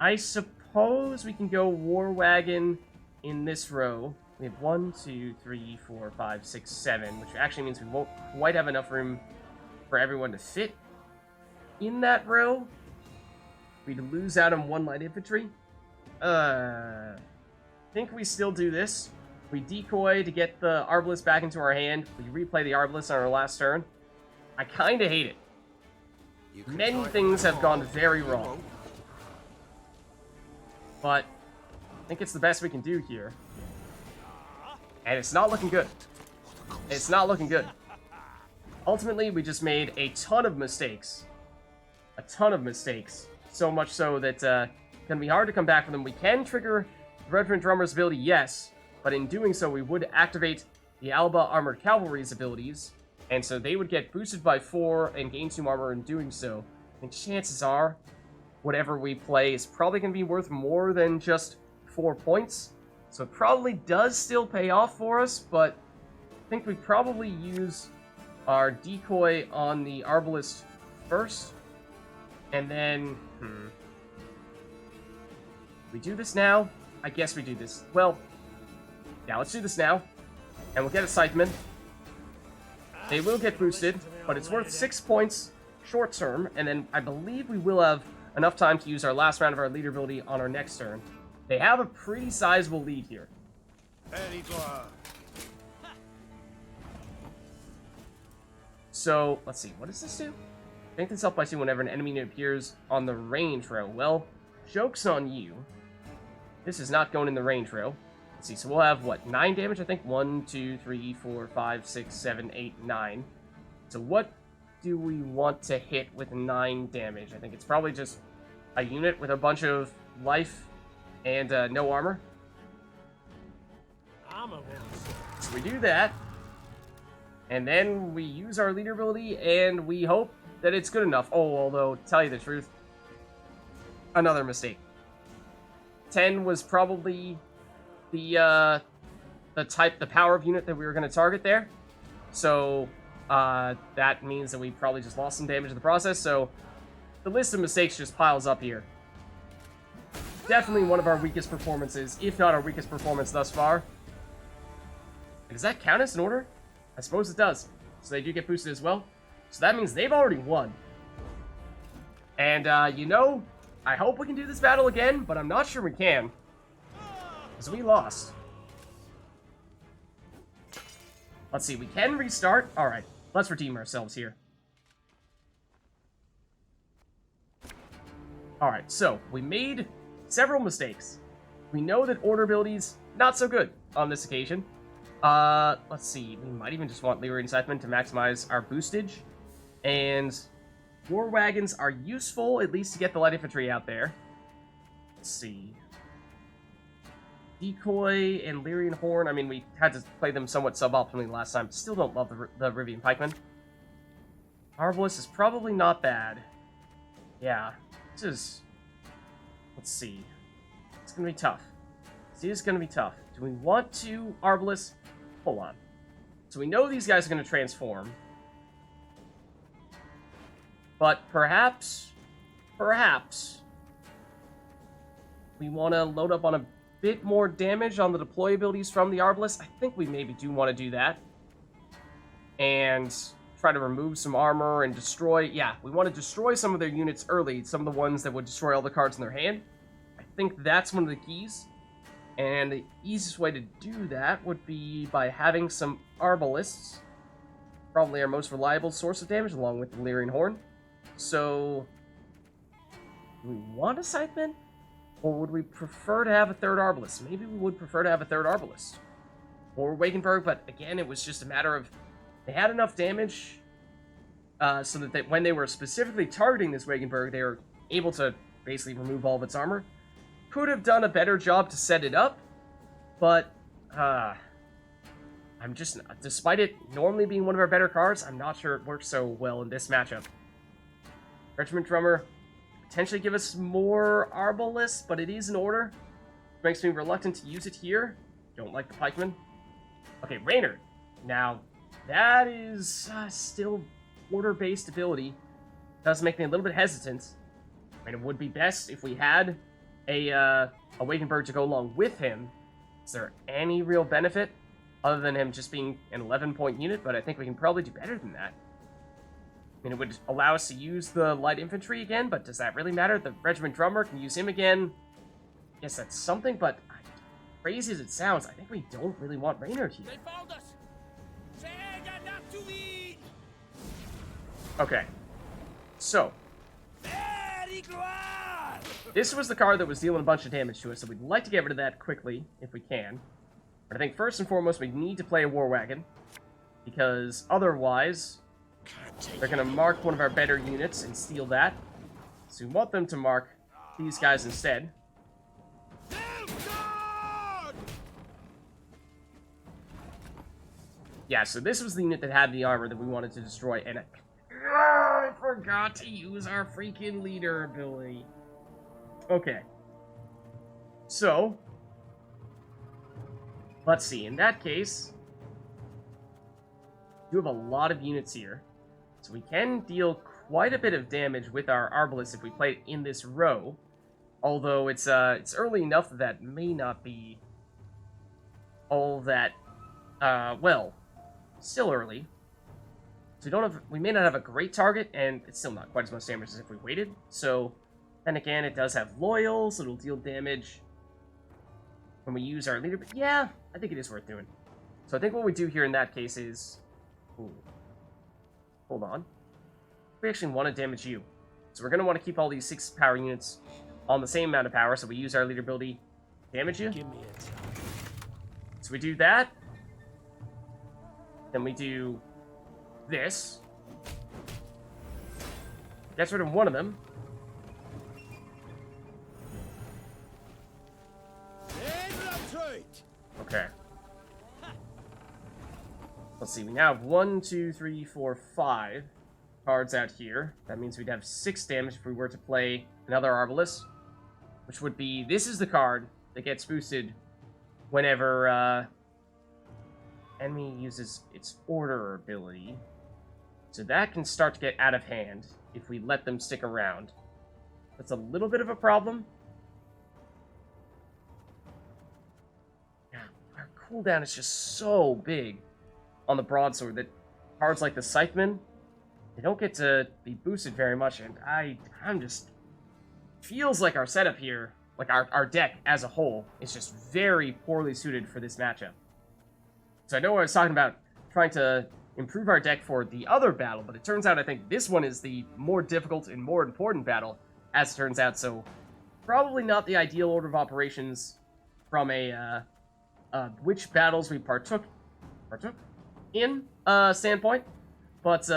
I suppose we can go War Wagon in this row. We have 1, 2, 3, 4, 5, 6, 7, which actually means we won't quite have enough room for everyone to fit in that row. We'd lose out on 1 light infantry. I think we still do this. We decoy to get the Arbalist back into our hand. We replay the Arbalist on our last turn. I kind of hate it. Many things have gone very wrong. But I think it's the best we can do here. And it's not looking good. It's not looking good. Ultimately, we just made a ton of mistakes. A ton of mistakes. So much so that it's going to be hard to come back from them. We can trigger the Regiment Drummer's ability, yes. But in doing so, we would activate the Alba Armored Cavalry's abilities. And so they would get boosted by 4 and gain 2 armor in doing so. And chances are whatever we play is probably going to be worth more than just 4 points. So it probably does still pay off for us, but I think we probably use our decoy on the Arbalest first. And then, we do this now? I guess we do this. Well, yeah, let's do this now. And we'll get a Scytheman. They will get boosted, but it's worth 6 points short term, and then I believe we will have enough time to use our last round of our leader ability on our next turn. They have a pretty sizable lead here. So, let's see, what does this do? Make this up by seeing whenever an enemy unit appears on the range row. Well, joke's on you. This is not going in the range row. Let's see, so we'll have, what, 9 damage, I think? 1, 2, 3, 4, 5, 6, 7, 8, 9. So what do we want to hit with 9 damage? I think it's probably just a unit with a bunch of life and no armor. So we do that. And then we use our leader ability, and we hope that it's good enough. Oh, although, to tell you the truth, another mistake. 10 was probably the power of unit that we were going to target there. So that means that we probably just lost some damage in the process. So the list of mistakes just piles up here. Definitely one of our weakest performances, if not our weakest performance thus far. Does that count as an order? I suppose it does. So they do get boosted as well. So that means they've already won. And, you know, I hope we can do this battle again, but I'm not sure we can. Because we lost. Let's see, we can restart. Alright, let's redeem ourselves here. Alright, so, we made several mistakes. We know that order abilities, not so good on this occasion. Let's see, we might even just want Lyria and Scytheman to maximize our boostage. And war wagons are useful, at least to get the light infantry out there. Let's see. Decoy and Lyrian Horn, I mean, we had to play them somewhat suboptimally last time. Still don't love the Rivian Pikeman. Arbalest is probably not bad. Yeah, this is... Let's see. It's going to be tough. See, it's going to be tough. Do we want to Arbalest? Hold on. So we know these guys are going to transform. But perhaps, we want to load up on a bit more damage on the deploy abilities from the Arbalest. I think we maybe do want to do that. And try to remove some armor and destroy... Yeah, we want to destroy some of their units early. Some of the ones that would destroy all the cards in their hand. I think that's one of the keys. And the easiest way to do that would be by having some Arbalests. Probably our most reliable source of damage, along with the Lyrian Horn. So, do we want a Scytheman? Or would we prefer to have a third Arbalest? Maybe we would prefer to have a third Arbalest. Or Wagenberg, but again, it was just a matter of... They had enough damage so that when they were specifically targeting this Wagenberg, they were able to basically remove all of its armor. Could have done a better job to set it up, but I'm just... Despite it normally being one of our better cards, I'm not sure it works so well in this matchup. Regiment Drummer... potentially give us more Arbalists, but it is an order. Makes me reluctant to use it here. Don't like the Pikeman. Okay, Raynard. Now, that is still order-based ability. Does make me a little bit hesitant. I mean, it would be best if we had a Wagenberg to go along with him. Is there any real benefit other than him just being an 11-point unit? But I think we can probably do better than that. I mean, it would allow us to use the light infantry again, but does that really matter? The regiment drummer can use him again. Yes, that's something, but crazy as it sounds, I think we don't really want Raynard here. They found us. Not to lead. Okay. So. This was the card that was dealing a bunch of damage to us, so we'd like to get rid of that quickly, if we can. But I think first and foremost, we need to play a war wagon. Because otherwise... they're going to mark one of our better units and steal that. So we want them to mark these guys instead. Yeah, so this was the unit that had the armor that we wanted to destroy. And I forgot to use our freaking leader ability. Okay. So, let's see. In that case, we do have a lot of units here. So we can deal quite a bit of damage with our Arbalest if we play it in this row. Although it's early enough that may not be all that, well, still early. So we may not have a great target, and it's still not quite as much damage as if we waited. So, then again, it does have loyal, so it'll deal damage when we use our leader. But yeah, I think it is worth doing. So I think what we do here in that case is... Ooh. Hold on. We actually want to damage you. So we're going to want to keep all these 6 power units on the same amount of power, so we use our leader ability to damage you. Give me a time. So we do that. Then we do this. Gets rid of one of them. Okay. Let's see, we now have 1, 2, 3, 4, 5 cards out here. That means we'd have 6 damage if we were to play another Arbalest, which would be, this is the card that gets boosted whenever enemy uses its order ability. So that can start to get out of hand if we let them stick around. That's a little bit of a problem. Yeah, our cooldown is just so big on the broadsword that cards like the Scytheman, they don't get to be boosted very much, and I'm just... Feels like our setup here, like our deck as a whole, is just very poorly suited for this matchup. So I know I was talking about trying to improve our deck for the other battle, but it turns out I think this one is the more difficult and more important battle, as it turns out, so probably not the ideal order of operations from a which battles we partook in standpoint, but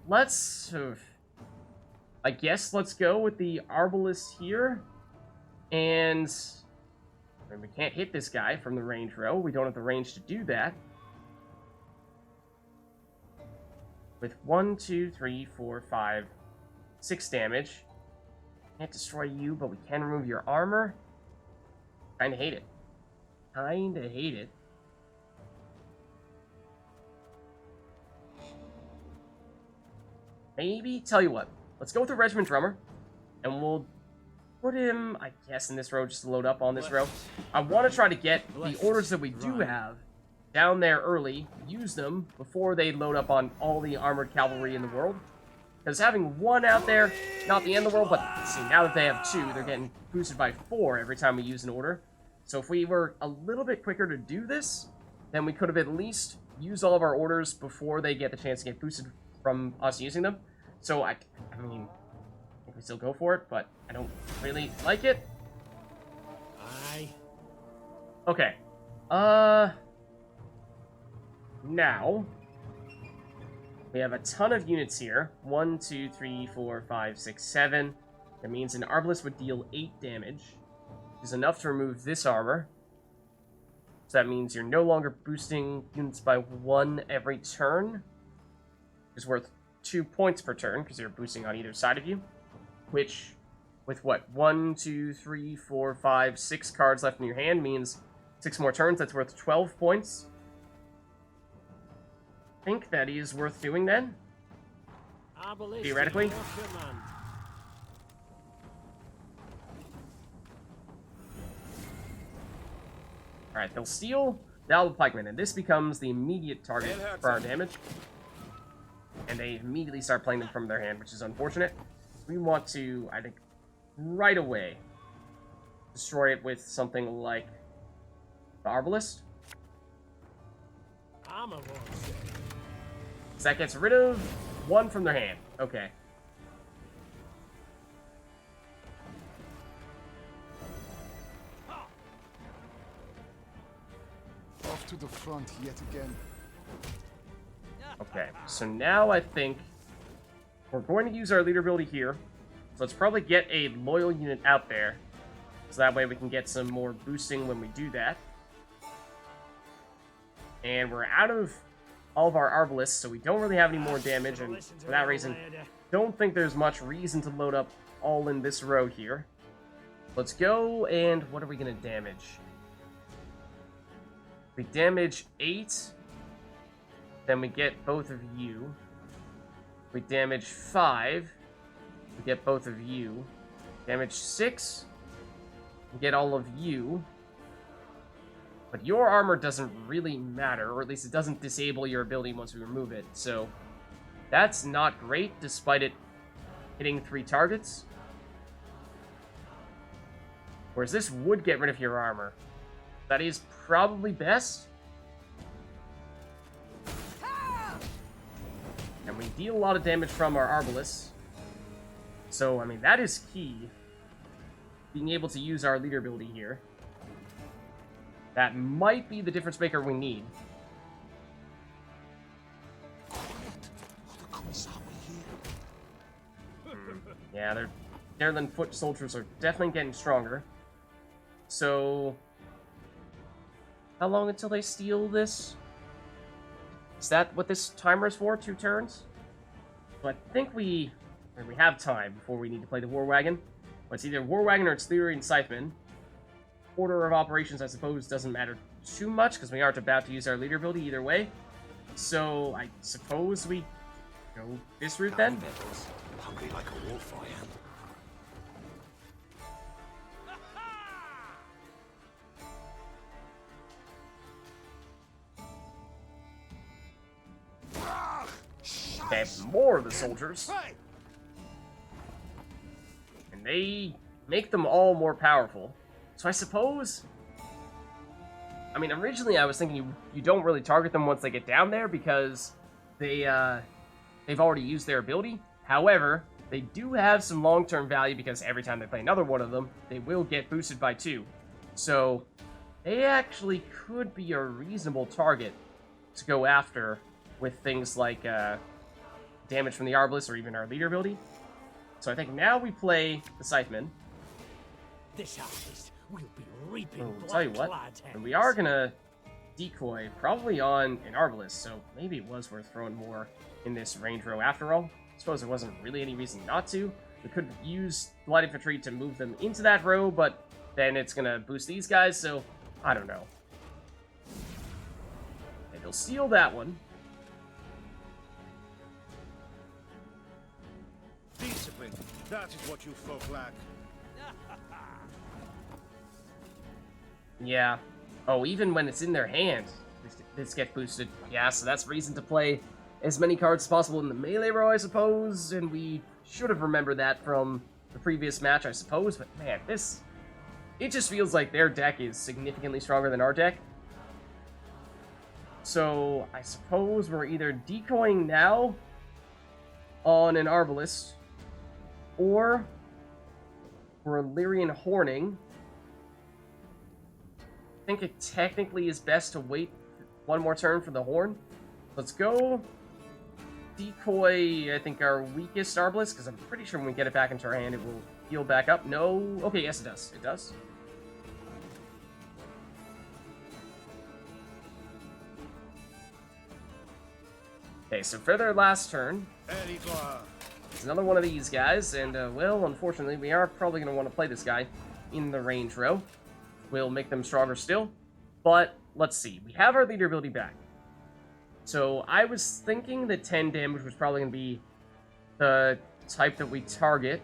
let's I guess let's go with the Arbalest here, and we can't hit this guy from the range row. We don't have the range to do that. With 1, 2, 3, 4, 5, 6 damage. Can't destroy you, but we can remove your armor. Kinda hate it. Kinda hate it. Maybe, tell you what, let's go with the Regiment Drummer, and we'll put him, I guess, in this row, just to load up on this row. I want to try to get the orders that we do have down there early, use them before they load up on all the armored cavalry in the world. Because having 1 out there, not the end of the world, but see, now that they have 2, they're getting boosted by 4 every time we use an order. So if we were a little bit quicker to do this, then we could have at least used all of our orders before they get the chance to get boosted from us using them. So, I mean, I think we still go for it, but I don't really like it. Okay. Now, we have a ton of units here. 1, 2, 3, 4, 5, 6, 7. That means an Arbalest would deal 8 damage, which is enough to remove this armor. So that means you're no longer boosting units by 1 every turn. It's worth 2 points per turn, because you're boosting on either side of you. Which, with what, 1, 2, 3, 4, 5, 6 cards left in your hand, means 6 more turns, that's worth 12 points. I think that is worth doing then. Theoretically. Alright, they'll steal the Alba Pikeman, and this becomes the immediate target for our damage. And they immediately start playing them from their hand, which is unfortunate. We want to, I think, right away destroy it with something like the Arbalest. So that gets rid of 1 from their hand. Okay. Off to the front yet again. Okay, so now I think we're going to use our leader ability here. So let's probably get a loyal unit out there, so that way we can get some more boosting when we do that. And we're out of all of our Arbalists, so we don't really have any more damage, and for that reason, don't think there's much reason to load up all in this row here. Let's go, and what are we gonna damage? We damage 8, then we get both of you. We damage 5, we get both of you. Damage 6, we get all of you. But your armor doesn't really matter, or at least it doesn't disable your ability once we remove it, so that's not great, despite it hitting 3 targets. Whereas this would get rid of your armor. That is probably best. And we deal a lot of damage from our Arbalists. So, I mean, that is key. Being able to use our leader ability here. That might be the difference maker we need. Yeah, their Darlin foot soldiers are definitely getting stronger. So, how long until they steal this? Is that what this timer is for? 2 turns? So I think we have time before we need to play the War Wagon. But it's either War Wagon or it's Lyria and Scytheman. Order of operations, I suppose, doesn't matter too much because we aren't about to use our leader ability either way. So I suppose we go this route then. Metals, hungry like a wolf I am. Okay, more of the soldiers. And they make them all more powerful. So I suppose... I mean, originally I was thinking you don't really target them once they get down there because they've already used their ability. However, they do have some long-term value because every time they play another one of them, they will get boosted by 2. So they actually could be a reasonable target to go after with things like damage from the Arbalist or even our leader ability. So I think now we play the Scytheman. This harvest will be reaping I'll tell you what, and we are gonna decoy probably on an Arbalist, so maybe it was worth throwing more in this range row after all. I suppose there wasn't really any reason not to. We could use light infantry to move them into that row, but then it's gonna boost these guys, so I don't know. And they'll steal that one. Discipline, that is what you folk lack. Yeah. Oh, even when it's in their hand, this gets boosted. Yeah, so that's reason to play as many cards as possible in the melee row, I suppose, and we should have remembered that from the previous match, I suppose, but man, it just feels like their deck is significantly stronger than our deck. So, I suppose we're either decoying now on an Arbalist, or we're Lyrian horning. I think it technically is best to wait one more turn for the horn. Let's go decoy, I think, our weakest Arbalist, because I'm pretty sure when we get it back into our hand, it will heal back up. No. Okay, yes, it does. It does. Okay, so for their last turn, it's another one of these guys, and, well, unfortunately, we are probably going to want to play this guy in the range row. We'll make them stronger still, but let's see. We have our leader ability back. So I was thinking that 10 damage was probably going to be the type that we target.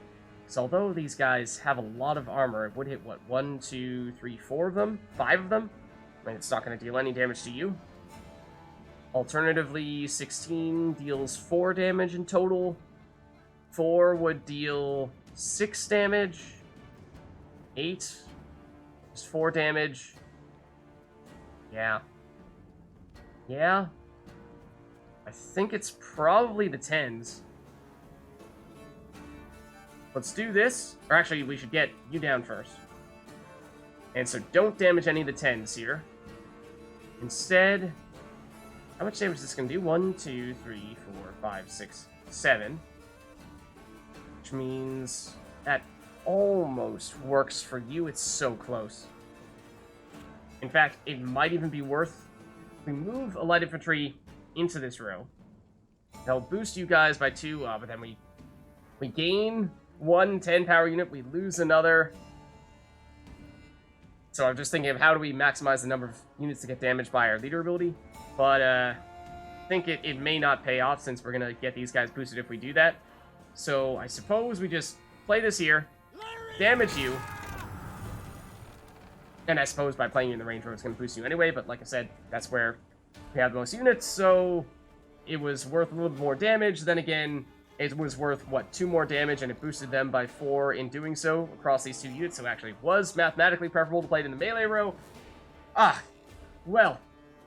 So although these guys have a lot of armor, it would hit, what, 1, 2, 3, 4 of them? 5 of them? I mean, it's not going to deal any damage to you. Alternatively, 16 deals 4 damage in total. 4 would deal 6 damage. 8... 4 damage. Yeah. Yeah. I think it's probably the 10s. Let's do this. Or actually, we should get you down first. And so don't damage any of the 10s here. Instead, how much damage is this going to do? 1, 2, 3, 4, 5, 6, 7. Which means that almost works for you. It's so close. In fact, it might even be worth if we move a light infantry into this row. They'll boost you guys by 2, but then we gain 1 10 power unit, we lose another, So I'm just thinking of how do we maximize the number of units to get damaged by our leader ability. But I think it may not pay off since we're going to get these guys boosted if we do that. So I suppose we just play this here, damage you. And I suppose by playing you in the Range Road, it's going to boost you anyway. But like I said, that's where we have the most units. So it was worth a little bit more damage. Then again, it was worth, what, 2 more damage, and it boosted them by 4 in doing so across these 2 units, so it actually was mathematically preferable to play it in the melee row. Ah, well,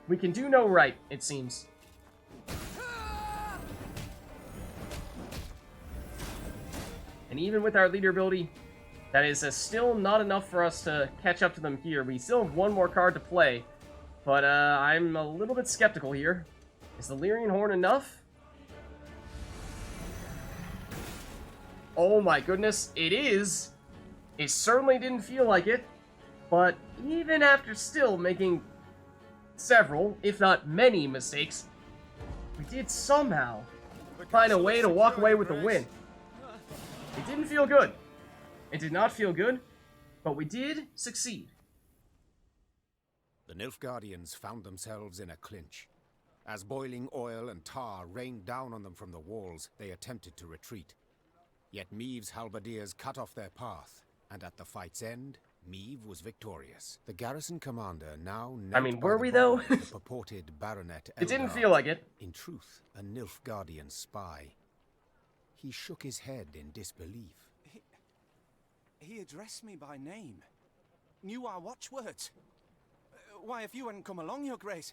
we can do no right, it seems. And even with our leader ability, that is still not enough for us to catch up to them here. We still have 1 more card to play, but I'm a little bit skeptical here. Is the Lyrian Horn enough? Oh my goodness, it is! It certainly didn't feel like it, but even after still making several, if not many, mistakes, we did somehow find a way to walk away with the win. It didn't feel good. It did not feel good, but we did succeed. The Nilfgaard'ians found themselves in a clinch. As boiling oil and tar rained down on them from the walls, they attempted to retreat. Yet Meve's halberdiers cut off their path, and at the fight's end, Meve was victorious. The garrison commander now knelt were by we the though? body of the purported Baronet It didn't Eldar, feel like it. in truth, a Nilfgaardian spy. He shook his head in disbelief. He addressed me by name. Knew our watchwords. Why, if you hadn't come along, Your Grace,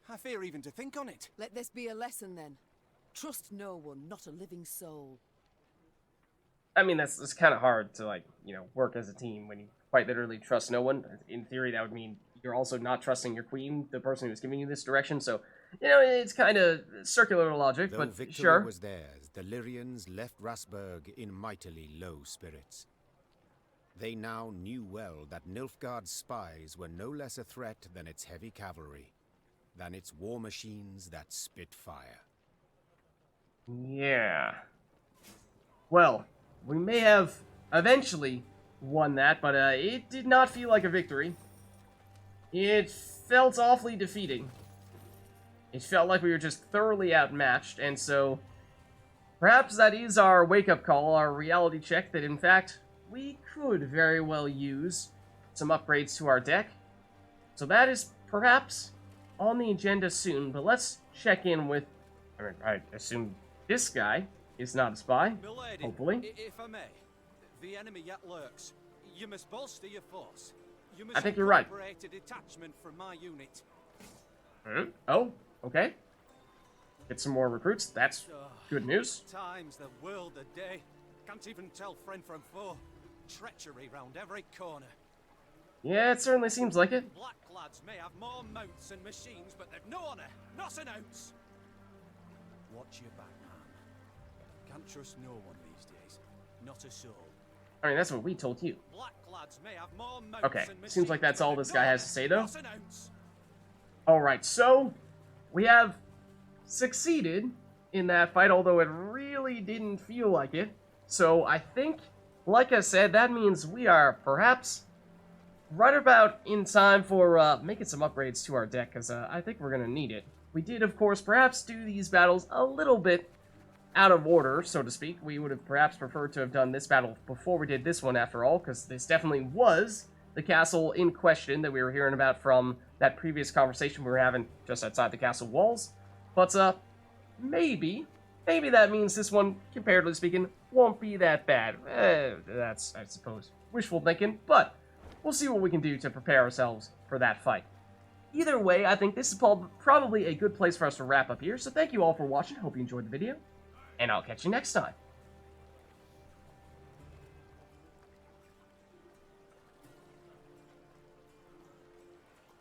I fear even to think on it. Let this be a lesson, then. Trust no one, not a living soul. I mean, that's kind of hard to, like, you know, work as a team when you quite literally trust no one. In theory, that would mean you're also not trusting your queen, the person who's giving you this direction. So, you know, it's kind of circular logic, Though but victory sure. was theirs, the Lyrians left Rasburg in mightily low spirits. They now knew well that Nilfgaard's spies were no less a threat than its heavy cavalry, than its war machines that spit fire. Yeah. Well, we may have eventually won that, but it did not feel like a victory. It felt awfully defeating. It felt like we were just thoroughly outmatched, and so perhaps that is our wake-up call, our reality check, that in fact we could very well use some upgrades to our deck. So that is perhaps on the agenda soon, but let's check in with, I assume this guy is not a spy, Milady, hopefully. If I may, the enemy yet lurks. You must bolster your force. You must I think you're right. incorporate a detachment from my unit. Oh, okay. Get some more recruits, that's good news. Times the world a day. Can't even tell friend from foe. Treachery round every corner. Yeah, it certainly seems like it. Black lads may have more mounts and machines, but they've no honor, not an ounce. Watch your back, man. Can't trust no one these days. Not a soul. I mean, that's what we told you. Black lads may have more mounts Okay, and seems like that's all this guy has to say, though. Not an ounce. Alright, so we have succeeded in that fight, although it really didn't feel like it. So I think, like I said, that means we are perhaps right about in time for making some upgrades to our deck, because I think we're going to need it. We did, of course, perhaps do these battles a little bit out of order, so to speak. We would have perhaps preferred to have done this battle before we did this one, after all, because this definitely was the castle in question that we were hearing about from that previous conversation we were having just outside the castle walls. But, maybe that means this one, comparatively speaking, won't be that bad. That's, I suppose, wishful thinking, but we'll see what we can do to prepare ourselves for that fight. Either way, I think this is probably a good place for us to wrap up here, so thank you all for watching, hope you enjoyed the video, and I'll catch you next time.